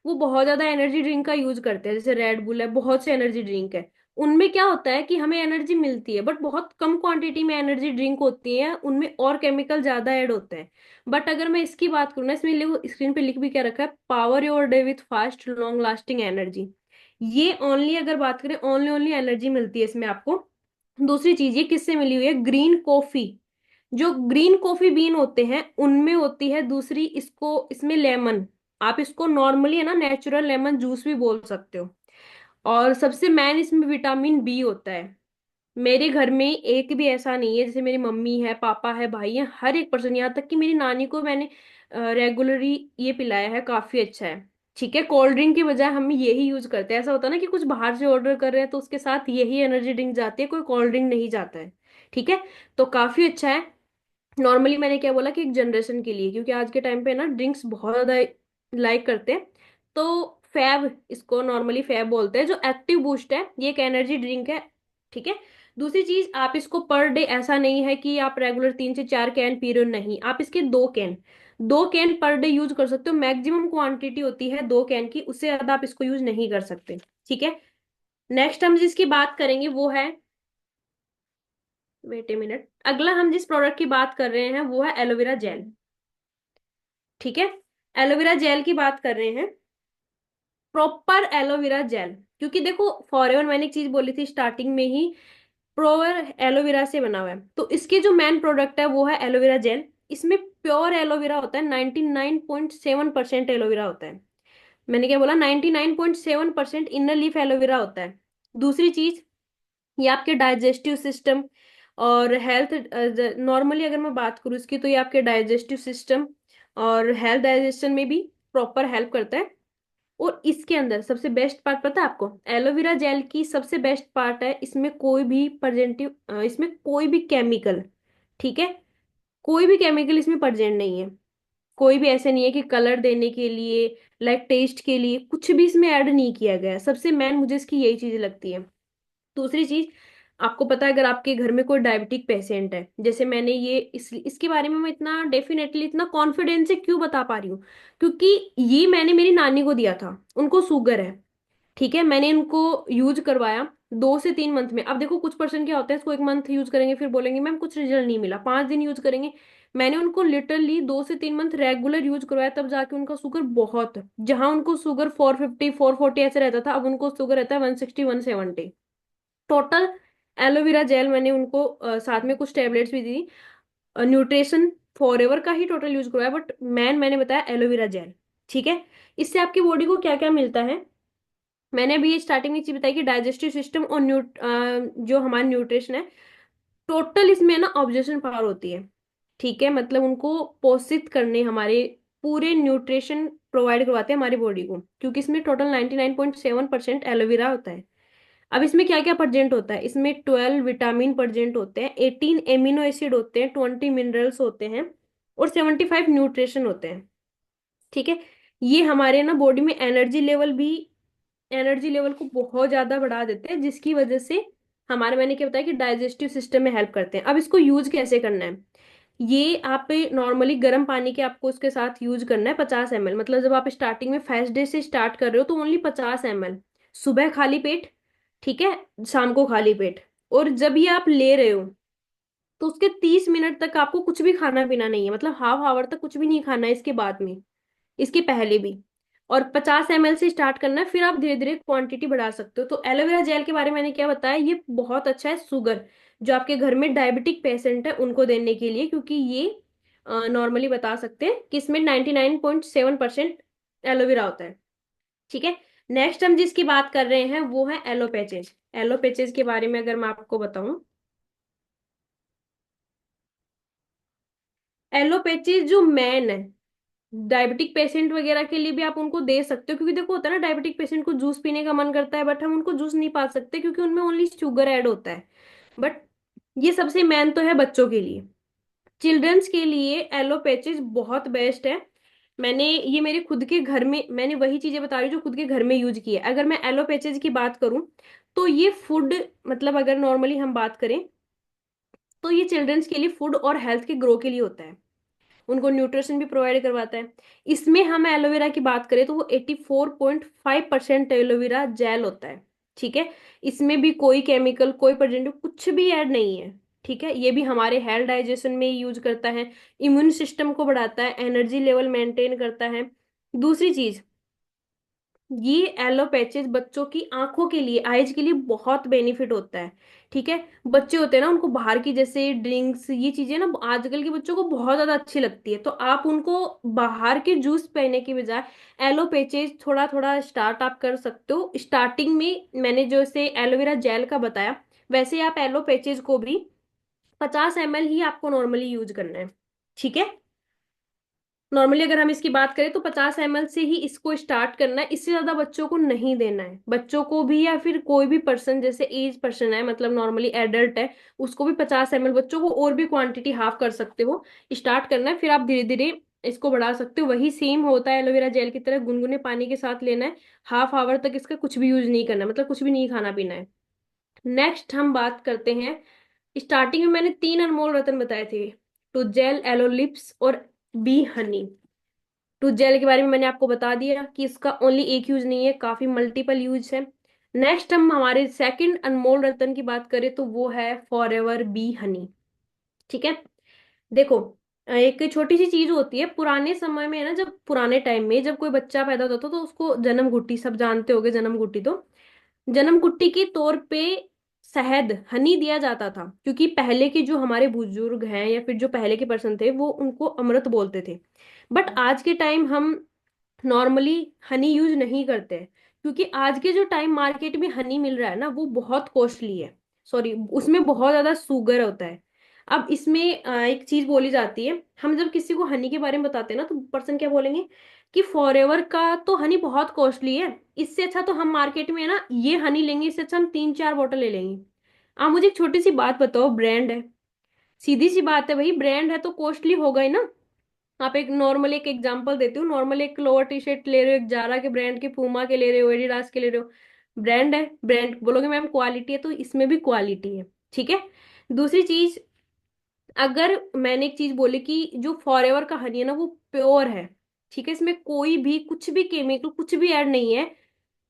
वो बहुत ज्यादा एनर्जी ड्रिंक का यूज करते हैं। जैसे रेड बुल है, बहुत से एनर्जी ड्रिंक है, उनमें क्या होता है कि हमें एनर्जी मिलती है, बट बहुत कम क्वांटिटी में एनर्जी ड्रिंक होती है, उनमें और केमिकल ज्यादा ऐड होते हैं। बट अगर मैं इसकी बात करूँ ना, इसमें स्क्रीन पे लिख भी क्या रखा है, power your day with fast long lasting energy. ये ओनली, अगर बात करें, ओनली ओनली एनर्जी मिलती है इसमें आपको। दूसरी चीज ये किससे मिली हुई है, ग्रीन कॉफी, जो ग्रीन कॉफी बीन होते हैं उनमें होती है। दूसरी, इसको, इसमें लेमन, आप इसको नॉर्मली है ना नेचुरल लेमन जूस भी बोल सकते हो। और सबसे मेन, इसमें विटामिन बी होता है। मेरे घर में एक भी ऐसा नहीं है, जैसे मेरी मम्मी है, पापा है, भाई है, हर एक पर्सन, यहाँ तक कि मेरी नानी को मैंने रेगुलरली ये पिलाया है, काफी अच्छा है। ठीक है। कोल्ड ड्रिंक की बजाय हम यही यूज करते हैं। ऐसा होता है ना कि कुछ बाहर से ऑर्डर कर रहे हैं तो उसके साथ यही एनर्जी ड्रिंक जाती है, कोई कोल्ड ड्रिंक नहीं जाता है। ठीक है। तो काफी अच्छा है। नॉर्मली मैंने क्या बोला कि एक जनरेशन के लिए, क्योंकि आज के टाइम पे ना ड्रिंक्स बहुत ज्यादा लाइक करते हैं। तो फैब, इसको नॉर्मली फैब बोलते हैं, जो एक्टिव बूस्ट है, ये एक एनर्जी ड्रिंक है। ठीक है। दूसरी चीज, आप इसको पर डे, ऐसा नहीं है कि आप रेगुलर 3 से 4 कैन पी रहे हो, नहीं, आप इसके 2 can, 2 can per day use कर सकते हो। मैक्सिमम क्वांटिटी होती है 2 कैन की, उससे ज्यादा आप इसको यूज नहीं कर सकते। ठीक है। नेक्स्ट हम जिसकी बात करेंगे वो है, वेट ए मिनट, अगला हम जिस प्रोडक्ट की बात कर रहे हैं वो है एलोवेरा जेल। ठीक है, एलोवेरा जेल की बात कर रहे हैं, प्रॉपर एलोवेरा जेल। क्योंकि देखो फॉरएवर मैंने एक चीज बोली थी स्टार्टिंग में ही, प्योर एलोवेरा से बना हुआ है, तो इसके जो मेन प्रोडक्ट है वो है एलोवेरा जेल। इसमें प्योर एलोवेरा होता है, 99.7% एलोवेरा होता है। मैंने क्या बोला, 99.7% इनर लीफ एलोवेरा होता है। दूसरी चीज, ये आपके डाइजेस्टिव सिस्टम और हेल्थ, नॉर्मली अगर मैं बात करूँ इसकी, तो ये आपके डाइजेस्टिव सिस्टम और हेल्थ डाइजेशन में भी प्रॉपर हेल्प करता है। और इसके अंदर सबसे बेस्ट पार्ट पता है आपको, एलोवेरा जेल की सबसे बेस्ट पार्ट है, इसमें कोई भी प्रेजेंटिव, इसमें कोई भी केमिकल, ठीक है, कोई भी केमिकल इसमें प्रेजेंट नहीं है। कोई भी ऐसे नहीं है कि कलर देने के लिए, लाइक टेस्ट के लिए, कुछ भी इसमें ऐड नहीं किया गया है। सबसे मेन मुझे इसकी यही चीज लगती है। दूसरी चीज, आपको पता है अगर आपके घर में कोई डायबिटिक पेशेंट है, जैसे मैंने ये इसके बारे में मैं इतना डेफिनेटली इतना कॉन्फिडेंस से क्यों बता पा रही हूँ, क्योंकि ये मैंने मेरी नानी को दिया था, उनको शुगर है। ठीक है, मैंने इनको यूज करवाया 2 से 3 मंथ में। अब देखो कुछ पर्सन क्या होता है, इसको 1 मंथ यूज करेंगे फिर बोलेंगे मैम कुछ रिजल्ट नहीं मिला, 5 दिन यूज करेंगे। मैंने उनको लिटरली 2 से 3 मंथ रेगुलर यूज करवाया, तब जाके उनका शुगर बहुत, जहां उनको शुगर 450 440 ऐसे रहता था, अब उनको शुगर रहता है 160 170 टोटल। एलोवेरा जेल मैंने उनको साथ में कुछ टेबलेट्स भी दी। न्यूट्रिशन फॉरएवर का ही टोटल यूज करवाया, बट मैंने बताया एलोवेरा जेल। ठीक है, इससे आपकी बॉडी को क्या क्या मिलता है, मैंने अभी स्टार्टिंग में चीज बताई कि डाइजेस्टिव सिस्टम और जो हमारा न्यूट्रिशन है, टोटल इसमें ना ऑब्जर्वेशन पावर होती है। ठीक है, मतलब उनको पोषित करने, हमारे पूरे न्यूट्रिशन प्रोवाइड करवाते हैं हमारी बॉडी को, क्योंकि इसमें टोटल 99.7% एलोवेरा होता है। अब इसमें क्या क्या प्रेजेंट होता है, इसमें 12 विटामिन प्रेजेंट होते हैं, 18 एमिनो एसिड होते हैं, 20 मिनरल्स होते हैं, और 75 न्यूट्रिशन होते हैं। ठीक है, ये हमारे ना बॉडी में एनर्जी लेवल को बहुत ज्यादा बढ़ा देते हैं, जिसकी वजह से हमारे, मैंने क्या बताया कि डाइजेस्टिव सिस्टम में हेल्प करते हैं। अब इसको यूज कैसे करना है, ये आप नॉर्मली गर्म पानी के आपको उसके साथ यूज करना है 50 ml। मतलब जब आप स्टार्टिंग में फर्स्ट डे से स्टार्ट कर रहे हो तो ओनली 50 ml, सुबह खाली पेट, ठीक है, शाम को खाली पेट। और जब ये आप ले रहे हो तो उसके 30 मिनट तक आपको कुछ भी खाना पीना नहीं है, मतलब हाफ आवर तक कुछ भी नहीं खाना है इसके बाद में, इसके पहले भी। और 50 ml से स्टार्ट करना है, फिर आप धीरे धीरे क्वांटिटी बढ़ा सकते हो। तो एलोवेरा जेल के बारे में मैंने क्या बताया, ये बहुत अच्छा है शुगर, जो आपके घर में डायबिटिक पेशेंट है उनको देने के लिए, क्योंकि ये नॉर्मली बता सकते हैं कि इसमें 99.7% एलोवेरा होता है। ठीक है, नेक्स्ट हम जिसकी बात कर रहे हैं वो है एलोपैचेज। एलोपैचेज के बारे में अगर मैं आपको बताऊं, एलोपैचेज जो मैन है, डायबिटिक पेशेंट वगैरह के लिए भी आप उनको दे सकते हो, क्योंकि देखो होता है ना डायबिटिक पेशेंट को जूस पीने का मन करता है, बट हम उनको जूस नहीं पा सकते क्योंकि उनमें ओनली शुगर ऐड होता है। बट ये सबसे मेन तो है बच्चों के लिए, चिल्ड्रंस के लिए एलोपैचिस बहुत बेस्ट है। मैंने ये मेरे खुद के घर में, मैंने वही चीजें बता रही हूँ जो खुद के घर में यूज की है। अगर मैं एलोपैचिस की बात करूं तो ये फूड, मतलब अगर नॉर्मली हम बात करें तो ये चिल्ड्रंस के लिए फूड और हेल्थ के ग्रो के लिए होता है, उनको न्यूट्रिशन भी प्रोवाइड करवाता है। इसमें हम एलोवेरा की बात करें तो वो 84.5% एलोवेरा जेल होता है। ठीक है, इसमें भी कोई केमिकल, कोई प्रेजेंटिव कुछ भी ऐड नहीं है। ठीक है, ये भी हमारे हेल्थ डाइजेशन में यूज करता है, इम्यून सिस्टम को बढ़ाता है, एनर्जी लेवल मेंटेन करता है। दूसरी चीज, ये एलोपैचिस बच्चों की आंखों के लिए, आइज के लिए बहुत बेनिफिट होता है। ठीक है, बच्चे होते हैं ना, उनको बाहर की जैसे ड्रिंक्स, ये चीजें ना आजकल के बच्चों को बहुत ज्यादा अच्छी लगती है, तो आप उनको बाहर के जूस पीने की बजाय एलोपैचिस थोड़ा थोड़ा स्टार्ट आप कर सकते हो। स्टार्टिंग में मैंने जो इसे एलोवेरा जेल का बताया, वैसे आप एलोपैचिस को भी 50 ml ही आपको नॉर्मली यूज करना है। ठीक है, नॉर्मली अगर हम इसकी बात करें तो 50 ml से ही इसको स्टार्ट करना है, इससे ज्यादा बच्चों को नहीं देना है। बच्चों को भी या फिर कोई भी पर्सन जैसे एज पर्सन है, मतलब नॉर्मली एडल्ट है, उसको भी 50 ml, बच्चों को और भी क्वांटिटी हाफ कर सकते हो, स्टार्ट करना है, फिर आप धीरे धीरे इसको बढ़ा सकते हो। वही सेम होता है एलोवेरा जेल की तरह, गुनगुने पानी के साथ लेना है, हाफ आवर तक इसका कुछ भी यूज नहीं करना है, मतलब कुछ भी नहीं खाना पीना है। नेक्स्ट हम बात करते हैं, स्टार्टिंग में मैंने 3 अनमोल रत्न बताए थे, टू जेल, एलोलिप्स और बी हनी। टूथ जेल के बारे में मैंने आपको बता दिया कि इसका ओनली एक यूज नहीं है, काफी मल्टीपल यूज है। नेक्स्ट हम हमारे सेकंड अनमोल रत्न की बात करें तो वो है फॉर एवर बी हनी। ठीक है। देखो, एक छोटी सी चीज होती है पुराने समय में, है ना, जब पुराने टाइम में जब कोई बच्चा पैदा होता था तो उसको जन्म घुट्टी, सब जानते होगे जन्म घुट्टी तो, जन्म घुट्टी के तौर पे शहद हनी दिया जाता था, क्योंकि पहले के जो हमारे बुजुर्ग हैं या फिर जो पहले के पर्सन थे वो उनको अमृत बोलते थे। बट आज के टाइम हम नॉर्मली हनी यूज नहीं करते हैं, क्योंकि आज के जो टाइम मार्केट में हनी मिल रहा है ना वो बहुत कॉस्टली है। सॉरी, उसमें बहुत ज्यादा शुगर होता है। अब इसमें एक चीज बोली जाती है, हम जब किसी को हनी के बारे में बताते हैं ना तो पर्सन क्या बोलेंगे कि फॉरएवर का तो हनी बहुत कॉस्टली है, इससे अच्छा तो हम मार्केट में, है ना, ये हनी लेंगे, इससे अच्छा हम 3-4 बॉटल ले लेंगे। आप मुझे एक छोटी सी बात बताओ, ब्रांड है, सीधी सी बात है भाई, ब्रांड है तो कॉस्टली होगा ही ना। आप एक नॉर्मल एक एग्जांपल देती हूँ, नॉर्मल एक लोअर टी शर्ट ले रहे हो, एक जारा के ब्रांड के, पूमा के ले रहे हो, एडिडास के ले रहे हो, ब्रांड है, ब्रांड बोलोगे मैम क्वालिटी है, तो इसमें भी क्वालिटी है। ठीक है। दूसरी चीज, अगर मैंने एक चीज बोली कि जो फॉरएवर का हनी है ना वो प्योर है, ठीक है, इसमें कोई भी कुछ भी केमिकल कुछ भी ऐड नहीं है।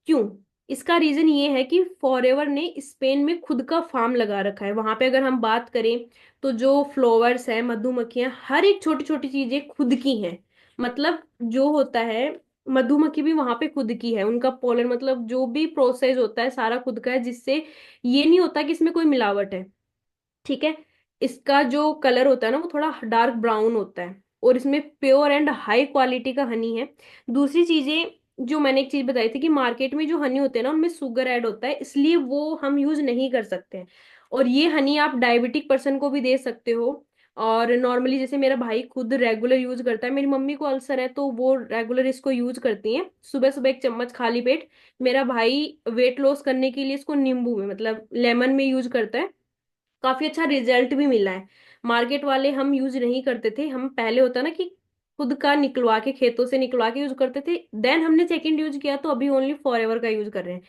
क्यों? इसका रीजन ये है कि फॉरएवर ने स्पेन में खुद का फार्म लगा रखा है, वहां पे अगर हम बात करें तो जो फ्लावर्स है, मधुमक्खियां, हर एक छोटी छोटी चीजें खुद की हैं। मतलब जो होता है, मधुमक्खी भी वहां पे खुद की है, उनका पोलन, मतलब जो भी प्रोसेस होता है सारा खुद का है, जिससे ये नहीं होता कि इसमें कोई मिलावट है। ठीक है। इसका जो कलर होता है ना वो थोड़ा डार्क ब्राउन होता है, और इसमें प्योर एंड हाई क्वालिटी का हनी है। दूसरी चीजें, जो मैंने एक चीज बताई थी कि मार्केट में जो हनी होते हैं ना उनमें शुगर ऐड होता है, इसलिए वो हम यूज नहीं कर सकते हैं। और ये हनी आप डायबिटिक पर्सन को भी दे सकते हो। और नॉर्मली जैसे मेरा भाई खुद रेगुलर यूज करता है, मेरी मम्मी को अल्सर है तो वो रेगुलर इसको यूज करती हैं, सुबह सुबह एक चम्मच खाली पेट। मेरा भाई वेट लॉस करने के लिए इसको नींबू में, मतलब लेमन में यूज करता है, काफी अच्छा रिजल्ट भी मिला है। मार्केट वाले हम यूज नहीं करते थे, हम पहले होता ना कि खुद का निकलवा के, खेतों से निकलवा के यूज करते थे, देन हमने सेकंड यूज किया, तो अभी ओनली फॉरएवर का यूज कर रहे हैं।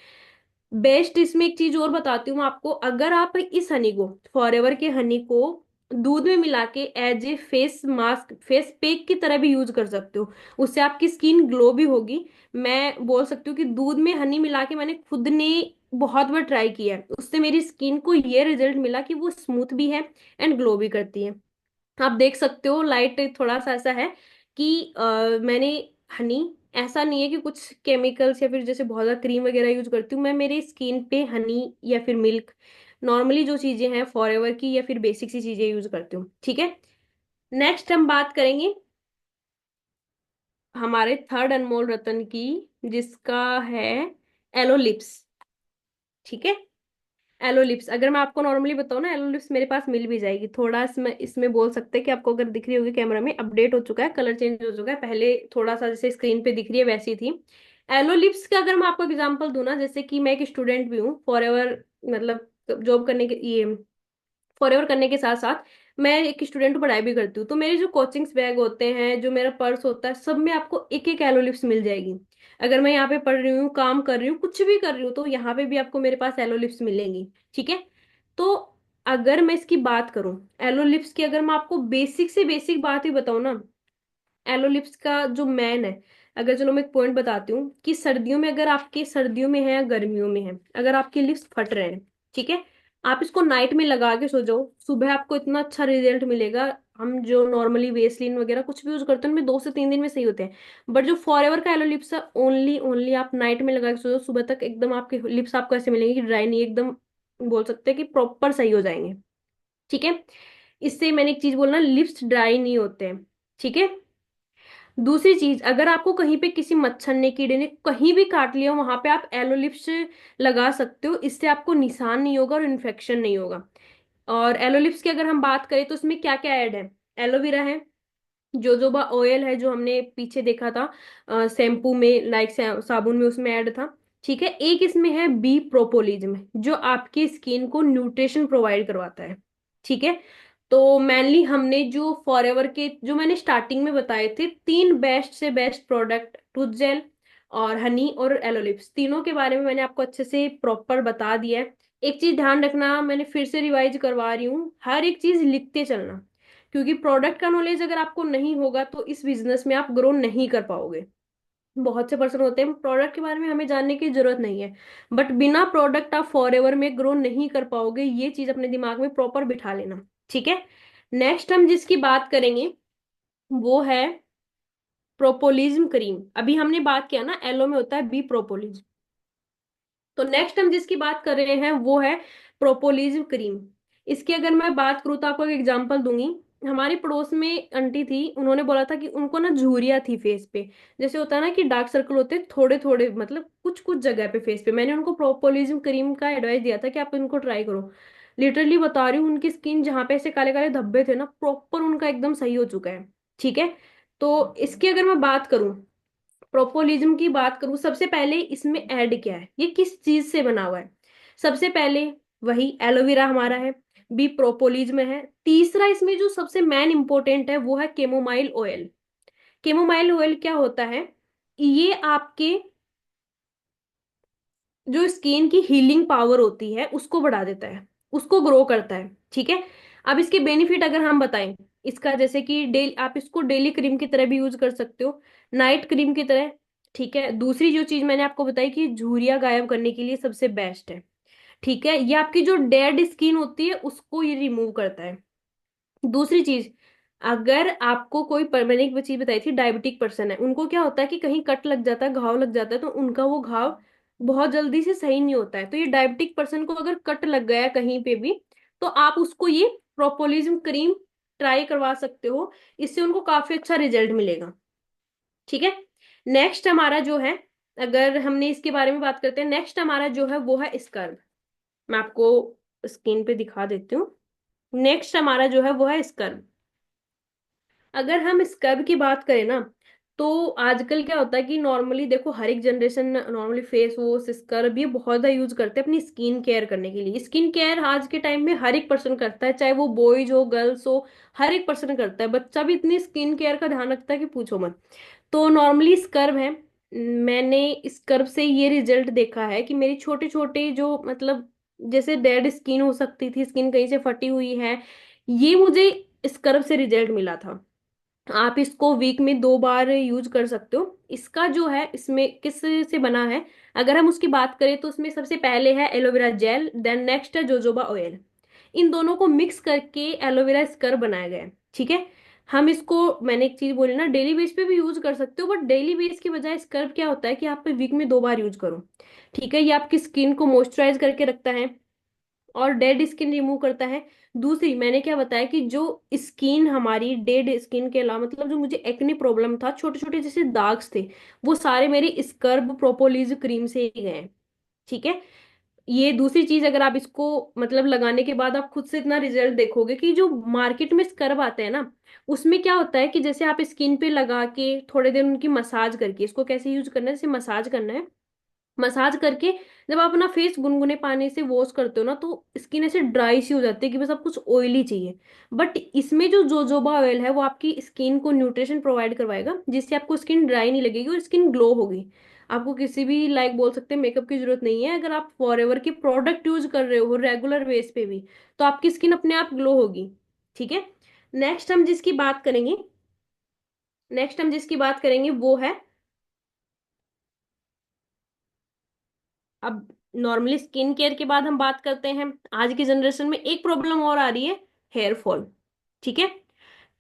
बेस्ट इसमें एक चीज और बताती हूँ आपको, अगर आप इस हनी को, फॉरएवर के हनी को दूध में मिला के as a face mask, face pack की तरह भी यूज कर सकते हो, उससे आपकी स्किन ग्लो भी होगी। मैं बोल सकती हूँ कि दूध में हनी मिला के मैंने खुद ने बहुत बार ट्राई किया है, उससे मेरी स्किन को ये रिजल्ट मिला कि वो स्मूथ भी है एंड ग्लो भी करती है। आप देख सकते हो लाइट थोड़ा सा ऐसा है कि मैंने हनी, ऐसा नहीं है कि कुछ केमिकल्स या फिर जैसे बहुत ज्यादा क्रीम वगैरह यूज करती हूँ मैं, मेरी स्किन पे हनी या फिर मिल्क, नॉर्मली जो चीजें हैं फॉरएवर की या फिर बेसिक सी चीजें यूज करती हूँ। ठीक है। नेक्स्ट हम बात करेंगे हमारे थर्ड अनमोल रतन की, जिसका है एलो लिप्स। ठीक है। एलो लिप्स, अगर मैं आपको नॉर्मली बताऊँ ना, एलो लिप्स मेरे पास मिल भी जाएगी, थोड़ा इसमें इसमें बोल सकते हैं कि आपको अगर दिख रही होगी कैमरा में, अपडेट हो चुका है, कलर चेंज हो चुका है, पहले थोड़ा सा जैसे स्क्रीन पे दिख रही है वैसी थी। एलो लिप्स का अगर मैं आपको एग्जांपल दूं ना, जैसे कि मैं एक स्टूडेंट भी हूँ फॉर एवर, मतलब जॉब करने के ये फॉरएवर करने के साथ साथ मैं एक स्टूडेंट को पढ़ाई भी करती हूँ, तो मेरे जो कोचिंग्स बैग होते हैं, जो मेरा पर्स होता है, सब में आपको एक एक एलो लिप्स मिल जाएगी। अगर मैं यहाँ पे पढ़ रही हूँ, काम कर रही हूँ, कुछ भी कर रही हूँ, तो यहाँ पे भी आपको मेरे पास एलो लिप्स मिलेंगी। ठीक है। तो अगर मैं इसकी बात करूँ, एलो लिप्स की अगर मैं आपको बेसिक से बेसिक बात ही बताऊँ ना, एलो लिप्स का जो मैन है, अगर चलो मैं एक पॉइंट बताती हूँ कि सर्दियों में, अगर आपके सर्दियों में है या गर्मियों में है, अगर आपके लिप्स फट रहे हैं, ठीक है, आप इसको नाइट में लगा के सो जाओ, सुबह आपको इतना अच्छा रिजल्ट मिलेगा। हम जो नॉर्मली वेसलिन वगैरह कुछ भी यूज करते हैं उनमें 2 से 3 दिन में सही होते हैं, बट जो फॉरएवर का एलो लिप्स है, ओनली ओनली आप नाइट में लगा के सो जाओ, सुबह तक एकदम आपके लिप्स आपको ऐसे मिलेंगे कि ड्राई नहीं, एकदम बोल सकते हैं कि प्रॉपर सही हो जाएंगे। ठीक है। इससे मैंने एक चीज बोलना, लिप्स ड्राई नहीं होते हैं। ठीक है। दूसरी चीज, अगर आपको कहीं पे किसी मच्छर ने, कीड़े ने कहीं भी काट लिया, वहां पे आप एलोलिप्स लगा सकते हो, इससे आपको निशान नहीं होगा और इन्फेक्शन नहीं होगा। और एलोलिप्स की अगर हम बात करें तो इसमें क्या क्या ऐड है, एलोवेरा है, जोजोबा ऑयल है जो हमने पीछे देखा था शैम्पू में, लाइक साबुन में, उसमें ऐड था। ठीक है। एक इसमें है बी प्रोपोलिज्म, जो आपकी स्किन को न्यूट्रिशन प्रोवाइड करवाता है। ठीक है। तो मेनली हमने जो फॉरएवर के, जो मैंने स्टार्टिंग में बताए थे 3 बेस्ट से बेस्ट प्रोडक्ट, टूथ जेल और हनी और एलोलिप्स, तीनों के बारे में मैंने आपको अच्छे से प्रॉपर बता दिया है। एक चीज ध्यान रखना, मैंने फिर से रिवाइज करवा रही हूँ, हर एक चीज लिखते चलना, क्योंकि प्रोडक्ट का नॉलेज अगर आपको नहीं होगा तो इस बिजनेस में आप ग्रो नहीं कर पाओगे। बहुत से पर्सन होते हैं, प्रोडक्ट के बारे में हमें जानने की जरूरत नहीं है, बट बिना प्रोडक्ट आप फॉर एवर में ग्रो नहीं कर पाओगे, ये चीज अपने दिमाग में प्रॉपर बिठा लेना। ठीक है। नेक्स्ट हम जिसकी बात करेंगे वो है प्रोपोलिज्म क्रीम। अभी हमने बात किया ना, एलो में होता है बी प्रोपोलिज। तो नेक्स्ट हम जिसकी बात कर रहे हैं वो है प्रोपोलिज क्रीम। इसकी अगर मैं बात करूँ तो आपको एक एग्जांपल दूंगी। हमारे पड़ोस में आंटी थी, उन्होंने बोला था कि उनको ना झुर्रियाँ थी फेस पे। जैसे होता है ना कि डार्क सर्कल होते हैं थोड़े थोड़े, मतलब कुछ कुछ जगह पे फेस पे। मैंने उनको प्रोपोलिज्म क्रीम का एडवाइस दिया था कि आप इनको ट्राई करो। लिटरली बता रही हूँ, उनकी स्किन जहाँ पे ऐसे काले काले धब्बे थे ना, प्रॉपर उनका एकदम सही हो चुका है। ठीक है। तो इसकी अगर मैं बात करूँ, प्रोपोलिज्म की बात करूं, सबसे पहले इसमें ऐड क्या है, ये किस चीज से बना हुआ है। सबसे पहले वही एलोवेरा हमारा है, बी प्रोपोलिज्म है। तीसरा इसमें जो सबसे मेन इंपॉर्टेंट है वो है केमोमाइल ऑयल। केमोमाइल ऑयल क्या होता है, ये आपके जो स्किन की हीलिंग पावर होती है उसको बढ़ा देता है, उसको ग्रो करता है। ठीक है। अब इसके बेनिफिट अगर हम बताएं, इसका जैसे कि डेली आप इसको डेली क्रीम की तरह भी यूज कर सकते हो, नाइट क्रीम की तरह। ठीक है। दूसरी जो चीज मैंने आपको बताई कि झुर्रियाँ गायब करने के लिए सबसे बेस्ट है। ठीक है। ये आपकी जो डेड स्किन होती है उसको ये रिमूव करता है। दूसरी चीज, अगर आपको कोई मैंने एक चीज बताई थी, डायबिटिक पर्सन है, उनको क्या होता है कि कहीं कट लग जाता है, घाव लग जाता है, तो उनका वो घाव बहुत जल्दी से सही नहीं होता है। तो ये डायबिटिक पर्सन को अगर कट लग गया है कहीं पे भी, तो आप उसको ये प्रोपोलिज्म क्रीम ट्राई करवा सकते हो, इससे उनको काफी अच्छा रिजल्ट मिलेगा। ठीक है। नेक्स्ट हमारा जो है, अगर हमने इसके बारे में बात करते हैं, नेक्स्ट हमारा जो है वो है स्कर्व। मैं आपको स्क्रीन पे दिखा देती हूँ। नेक्स्ट हमारा जो है वो है स्कर्व। अगर हम स्क्रब की बात करें ना, तो आजकल क्या होता है कि नॉर्मली देखो हर एक generation normally face wash scrub ये बहुत ज्यादा यूज करते हैं अपनी स्किन केयर करने के लिए। स्किन केयर आज के टाइम में हर एक पर्सन करता है, चाहे वो बॉयज हो गर्ल्स हो, हर एक पर्सन करता है। बच्चा भी इतनी स्किन केयर का ध्यान रखता है कि पूछो मत। तो नॉर्मली स्क्रब है, मैंने स्क्रब से ये रिजल्ट देखा है कि मेरी छोटे छोटे जो मतलब जैसे डेड स्किन हो सकती थी, स्किन कहीं से फटी हुई है, ये मुझे स्क्रब से रिजल्ट मिला था। आप इसको वीक में 2 बार यूज कर सकते हो। इसका जो है, इसमें किस से बना है अगर हम उसकी बात करें, तो उसमें सबसे पहले है एलोवेरा जेल, देन नेक्स्ट है जोजोबा ऑयल। इन दोनों को मिक्स करके एलोवेरा स्क्रब बनाया गया है। ठीक है। हम इसको, मैंने एक चीज बोली ना, डेली बेस पे भी यूज कर सकते हो, बट डेली बेस के बजाय स्क्रब क्या होता है कि आप वीक में 2 बार यूज करो। ठीक है। ये आपकी स्किन को मॉइस्चराइज करके रखता है और डेड स्किन रिमूव करता है। दूसरी मैंने क्या बताया कि जो स्किन हमारी डेड स्किन के अलावा, मतलब जो मुझे एक्ने प्रॉब्लम था, छोटे छोटे जैसे दाग्स थे, वो सारे मेरे स्क्रब प्रोपोलिज क्रीम से ही गए हैं। ठीक है। ये दूसरी चीज, अगर आप इसको मतलब लगाने के बाद आप खुद से इतना रिजल्ट देखोगे कि जो मार्केट में स्क्रब आते हैं ना, उसमें क्या होता है कि जैसे आप स्किन पे लगा के थोड़े दिन उनकी मसाज करके, इसको कैसे यूज करना है, जैसे मसाज करना है, मसाज करके जब आप अपना फेस गुनगुने पानी से वॉश करते हो ना, तो स्किन ऐसे ड्राई सी हो जाती है कि बस आप कुछ ऑयली चाहिए। बट इसमें जो जोजोबा ऑयल है वो आपकी स्किन को न्यूट्रिशन प्रोवाइड करवाएगा, जिससे आपको स्किन ड्राई नहीं लगेगी और स्किन ग्लो होगी। आपको किसी भी लाइक बोल सकते हैं मेकअप की जरूरत नहीं है। अगर आप फॉर एवर के प्रोडक्ट यूज कर रहे हो रेगुलर बेस पे भी, तो आपकी स्किन अपने आप ग्लो होगी। ठीक है। नेक्स्ट हम जिसकी बात करेंगे, नेक्स्ट हम जिसकी बात करेंगे वो है, अब नॉर्मली स्किन केयर के बाद हम बात करते हैं, आज की जनरेशन में एक प्रॉब्लम और आ रही है, हेयर फॉल। ठीक है।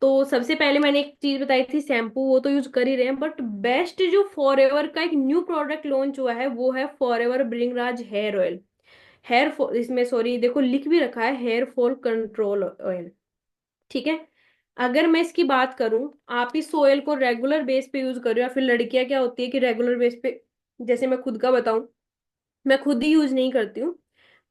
तो सबसे पहले मैंने एक चीज बताई थी शैम्पू, वो तो यूज कर ही रहे हैं, बट बेस्ट जो फॉरएवर का एक न्यू प्रोडक्ट लॉन्च हुआ है वो है Forever Bhringraj hair oil. Hair fall इसमें, सॉरी देखो लिख भी रखा है, हेयर फॉल कंट्रोल ऑयल। ठीक है। अगर मैं इसकी बात करूं, आप इस ऑयल को रेगुलर बेस पे यूज कर रहे हो, या फिर लड़कियां क्या होती है कि रेगुलर बेस पे, जैसे मैं खुद का बताऊं, मैं खुद ही यूज नहीं करती हूँ,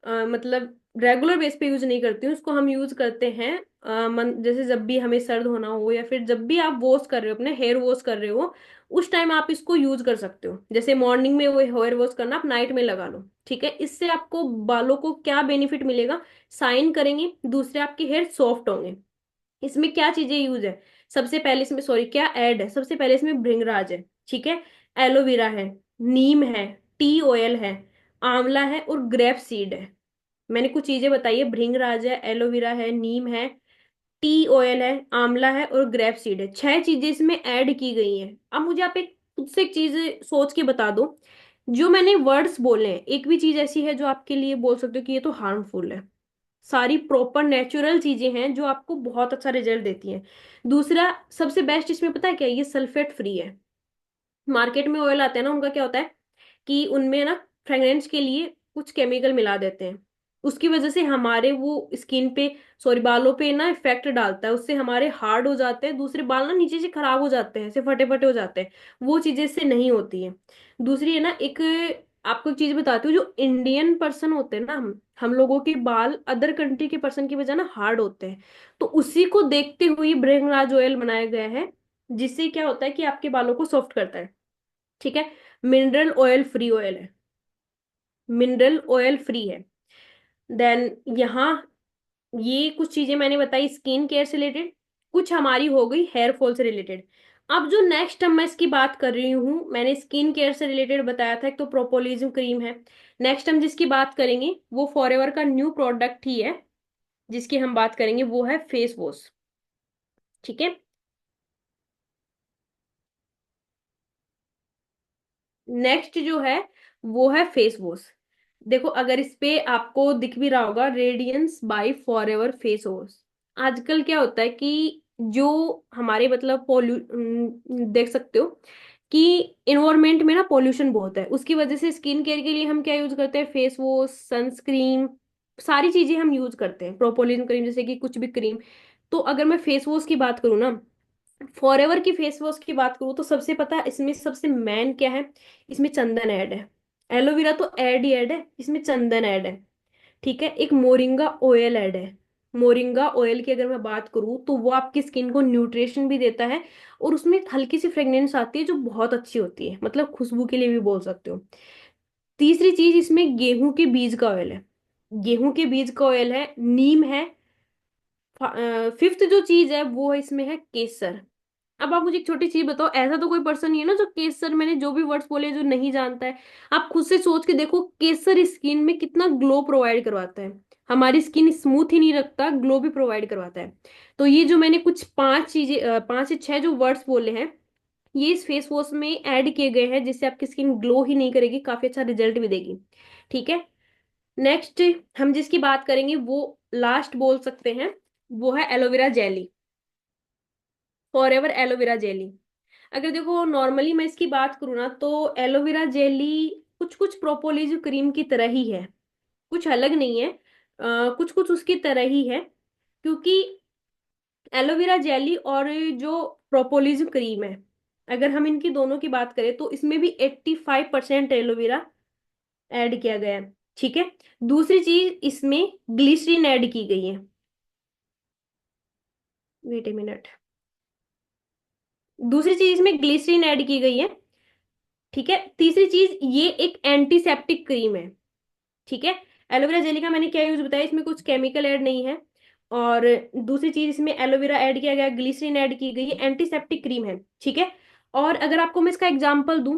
मतलब रेगुलर बेस पे यूज नहीं करती हूँ, इसको हम यूज करते हैं जैसे जब भी हमें सर्द होना हो, या फिर जब भी आप वॉश कर रहे हो, अपने हेयर वॉश कर रहे हो, उस टाइम आप इसको यूज कर सकते हो। जैसे मॉर्निंग में वो हेयर वॉश करना, आप नाइट में लगा लो। ठीक है। इससे आपको बालों को क्या बेनिफिट मिलेगा, शाइन करेंगे, दूसरे आपके हेयर सॉफ्ट होंगे। इसमें क्या चीजें यूज है, सबसे पहले इसमें, सॉरी क्या ऐड है, सबसे पहले इसमें भृंगराज है। ठीक है। एलोवेरा है, नीम है, टी ऑयल है, आंवला है और ग्रेप सीड है। मैंने कुछ चीजें बताई है, भृंगराज है, एलोवेरा है, नीम है, टी ऑयल है, आंवला है और ग्रेप सीड है। 6 चीजें इसमें ऐड की गई हैं। अब मुझे आप एक खुद से एक चीज सोच के बता दो। जो मैंने वर्ड्स बोले हैं, एक भी चीज ऐसी है जो आपके लिए बोल सकते हो कि ये तो हार्मफुल है? सारी प्रॉपर नेचुरल चीजें हैं जो आपको बहुत अच्छा रिजल्ट देती हैं। दूसरा, सबसे बेस्ट इसमें पता है क्या है? ये सल्फेट फ्री है। मार्केट में ऑयल आते हैं ना, उनका क्या होता है कि उनमें ना फ्रेग्रेंस के लिए कुछ केमिकल मिला देते हैं। उसकी वजह से हमारे वो स्किन पे, सॉरी बालों पे ना इफेक्ट डालता है, उससे हमारे हार्ड हो जाते हैं, दूसरे बाल ना नीचे से खराब हो जाते हैं, ऐसे फटे फटे हो जाते हैं। वो चीजें इससे नहीं होती है। दूसरी है ना, एक आपको एक चीज बताती हूँ, जो इंडियन पर्सन होते हैं ना, हम लोगों के बाल अदर कंट्री के पर्सन की वजह ना हार्ड होते हैं। तो उसी को देखते हुए भृंगराज ऑयल बनाया गया है, जिससे क्या होता है कि आपके बालों को सॉफ्ट करता है। ठीक है। मिनरल ऑयल फ्री ऑयल है, मिनरल ऑयल फ्री है। देन यहाँ ये कुछ चीजें मैंने बताई स्किन केयर से रिलेटेड, कुछ हमारी हो गई हेयर फॉल से रिलेटेड। अब जो नेक्स्ट हम मैं इसकी बात कर रही हूँ, मैंने स्किन केयर से रिलेटेड बताया था, एक तो प्रोपोलिज्म क्रीम है। नेक्स्ट हम जिसकी बात करेंगे वो फॉरएवर का न्यू प्रोडक्ट ही है, जिसकी हम बात करेंगे वो है फेस वॉश। ठीक है। नेक्स्ट जो है वो है फेस वॉश। देखो अगर इस पे आपको दिख भी रहा होगा, radiance by Forever face wash. आजकल क्या होता है कि जो हमारे मतलब देख सकते हो कि इन्वायरमेंट में ना पोल्यूशन बहुत है, उसकी वजह से स्किन केयर के लिए हम क्या यूज करते हैं? फेस वॉश, सनस्क्रीन, सारी चीजें हम यूज करते हैं, प्रोपोलिन क्रीम जैसे कि कुछ भी क्रीम। तो अगर मैं फेस वॉश की बात करूँ ना, फॉरएवर की फेस वॉश की बात करूँ, तो सबसे पता है इसमें सबसे मेन क्या है? इसमें चंदन ऐड है। एलोवेरा तो ऐड ही ऐड है, इसमें चंदन ऐड है। ठीक है। एक मोरिंगा ऑयल ऐड है। मोरिंगा ऑयल की अगर मैं बात करूँ तो वो आपकी स्किन को न्यूट्रिशन भी देता है, और उसमें एक हल्की सी फ्रेग्रेंस आती है जो बहुत अच्छी होती है, मतलब खुशबू के लिए भी बोल सकते हो। तीसरी चीज, इसमें गेहूं के बीज का ऑयल है। गेहूं के बीज का ऑयल है, नीम है। फिफ्थ जो चीज है वो है इसमें है केसर। अब आप मुझे एक छोटी चीज बताओ, ऐसा तो कोई पर्सन नहीं है ना जो केसर, मैंने जो भी वर्ड्स बोले जो नहीं जानता है। आप खुद से सोच के देखो, केसर स्किन में कितना ग्लो प्रोवाइड करवाता है। हमारी स्किन स्मूथ ही नहीं रखता, ग्लो भी प्रोवाइड करवाता है। तो ये जो मैंने कुछ पांच चीजें, पांच से छह जो वर्ड्स बोले हैं, ये इस फेस वॉश में ऐड किए गए हैं, जिससे आपकी स्किन ग्लो ही नहीं करेगी, काफी अच्छा रिजल्ट भी देगी। ठीक है। नेक्स्ट हम जिसकी बात करेंगे वो लास्ट बोल सकते हैं, वो है aloe vera jelly. Forever aloe vera jelly. अगर देखो नॉर्मली मैं इसकी बात करूँ ना, तो एलोवेरा जेली कुछ कुछ प्रोपोलिज क्रीम की तरह ही है, कुछ अलग नहीं है। कुछ कुछ उसकी तरह ही है, क्योंकि एलोवेरा जेली और जो प्रोपोलिज क्रीम है, अगर हम इनकी दोनों की बात करें तो इसमें भी 85% एलोवेरा ऐड किया गया है। ठीक है। दूसरी चीज, इसमें ग्लिसरीन ऐड की गई है। Wait a minute. दूसरी चीज इसमें ग्लिसरीन ऐड की गई है। ठीक है। तीसरी चीज, ये एक एंटीसेप्टिक क्रीम है। ठीक है। एलोवेरा जेली का मैंने क्या यूज बताया, इसमें कुछ केमिकल ऐड नहीं है। और दूसरी चीज, इसमें एलोवेरा ऐड किया गया, ग्लिसरीन ऐड की गई है, एंटीसेप्टिक क्रीम है। ठीक है। और अगर आपको मैं इसका एग्जांपल दूं,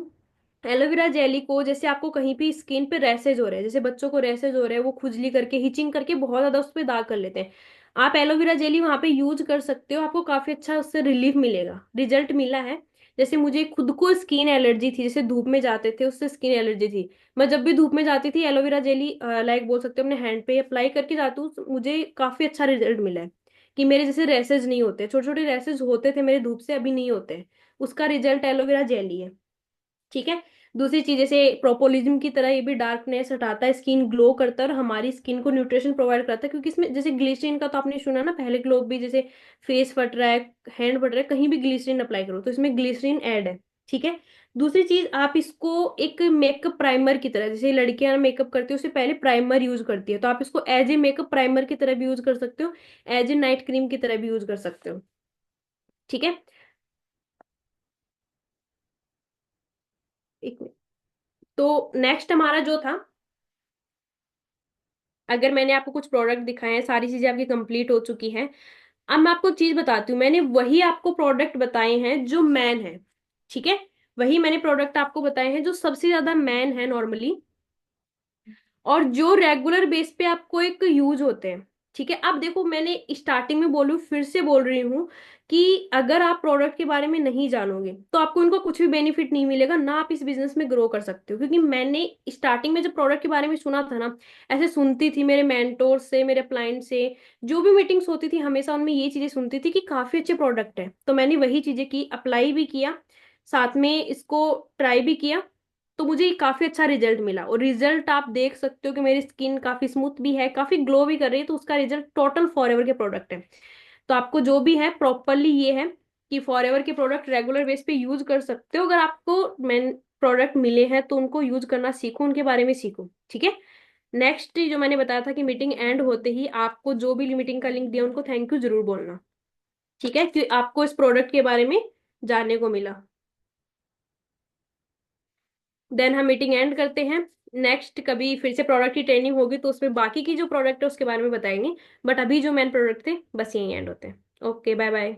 एलोवेरा जेली को जैसे आपको कहीं भी स्किन पे रैसेज हो रहे हैं, जैसे बच्चों को रैसेज हो रहे हैं, वो खुजली करके हिचिंग करके बहुत ज्यादा उस पर दाग कर लेते हैं, आप एलोवेरा जेली वहां पे यूज कर सकते हो, आपको काफी अच्छा उससे रिलीफ मिलेगा, रिजल्ट मिला है। जैसे मुझे खुद को स्किन एलर्जी थी, जैसे धूप में जाते थे उससे स्किन एलर्जी थी, मैं जब भी धूप में जाती थी एलोवेरा जेली लाइक बोल सकते हो अपने हैंड पे अप्लाई करके जाती हूँ, तो मुझे काफी अच्छा रिजल्ट मिला है, कि मेरे जैसे रैसेज नहीं होते, छोटे छोटे रैसेज होते थे मेरे धूप से, अभी नहीं होते। उसका रिजल्ट एलोवेरा जेली है। ठीक है। दूसरी चीज, जैसे प्रोपोलिज्म की तरह ये भी डार्कनेस हटाता है, स्किन ग्लो करता है और हमारी स्किन को न्यूट्रिशन प्रोवाइड करता है, क्योंकि इसमें जैसे ग्लिसरीन का तो आपने सुना ना, पहले के लोग भी जैसे फेस फट रहा है, हैंड फट रहा है, कहीं भी ग्लिसरीन अप्लाई करो तो इसमें ग्लिसरीन ऐड है। ठीक है। दूसरी चीज, आप इसको एक मेकअप प्राइमर की तरह, जैसे लड़कियां मेकअप करती है उससे पहले प्राइमर यूज करती है, तो आप इसको एज ए मेकअप प्राइमर की तरह भी यूज कर सकते हो, एज ए नाइट क्रीम की तरह भी यूज कर सकते हो। ठीक है। एक मिनट। तो नेक्स्ट हमारा जो था, अगर मैंने आपको कुछ प्रोडक्ट दिखाए हैं, सारी चीजें आपकी कंप्लीट हो चुकी हैं। अब मैं आपको एक चीज बताती हूँ, मैंने वही आपको प्रोडक्ट बताए हैं जो मैन है। ठीक है। वही मैंने प्रोडक्ट आपको बताए हैं जो सबसे ज्यादा मैन है नॉर्मली, और जो रेगुलर बेस पे आपको एक यूज होते हैं। ठीक है। अब देखो, मैंने स्टार्टिंग में बोलूँ, फिर से बोल रही हूँ कि अगर आप प्रोडक्ट के बारे में नहीं जानोगे तो आपको उनका कुछ भी बेनिफिट नहीं मिलेगा, ना आप इस बिजनेस में ग्रो कर सकते हो। क्योंकि मैंने स्टार्टिंग में जब प्रोडक्ट के बारे में सुना था ना, ऐसे सुनती थी मेरे मेंटोर से, मेरे क्लाइंट से, जो भी मीटिंग्स होती थी हमेशा उनमें ये चीजें सुनती थी कि काफी अच्छे प्रोडक्ट है। तो मैंने वही चीजें की, अप्लाई भी किया, साथ में इसको ट्राई भी किया। तो मुझे काफी अच्छा रिजल्ट मिला, और रिजल्ट आप देख सकते हो कि मेरी स्किन काफी स्मूथ भी है, काफी ग्लो भी कर रही है। तो उसका रिजल्ट टोटल फॉरएवर के प्रोडक्ट है। तो आपको जो भी है प्रॉपरली ये है कि फॉरएवर के प्रोडक्ट रेगुलर बेस पे यूज कर सकते हो। अगर आपको मेन प्रोडक्ट मिले हैं तो उनको यूज करना सीखो, उनके बारे में सीखो, ठीक है। नेक्स्ट जो मैंने बताया था कि मीटिंग एंड होते ही आपको जो भी मीटिंग का लिंक दिया उनको थैंक यू जरूर बोलना, ठीक है, कि आपको इस प्रोडक्ट के बारे में जानने को मिला। देन हम मीटिंग एंड करते हैं। नेक्स्ट कभी फिर से प्रोडक्ट की ट्रेनिंग होगी तो उसमें बाकी की जो प्रोडक्ट है उसके बारे में बताएंगे। बट अभी जो मेन प्रोडक्ट थे बस यही एंड होते हैं। Okay, bye bye.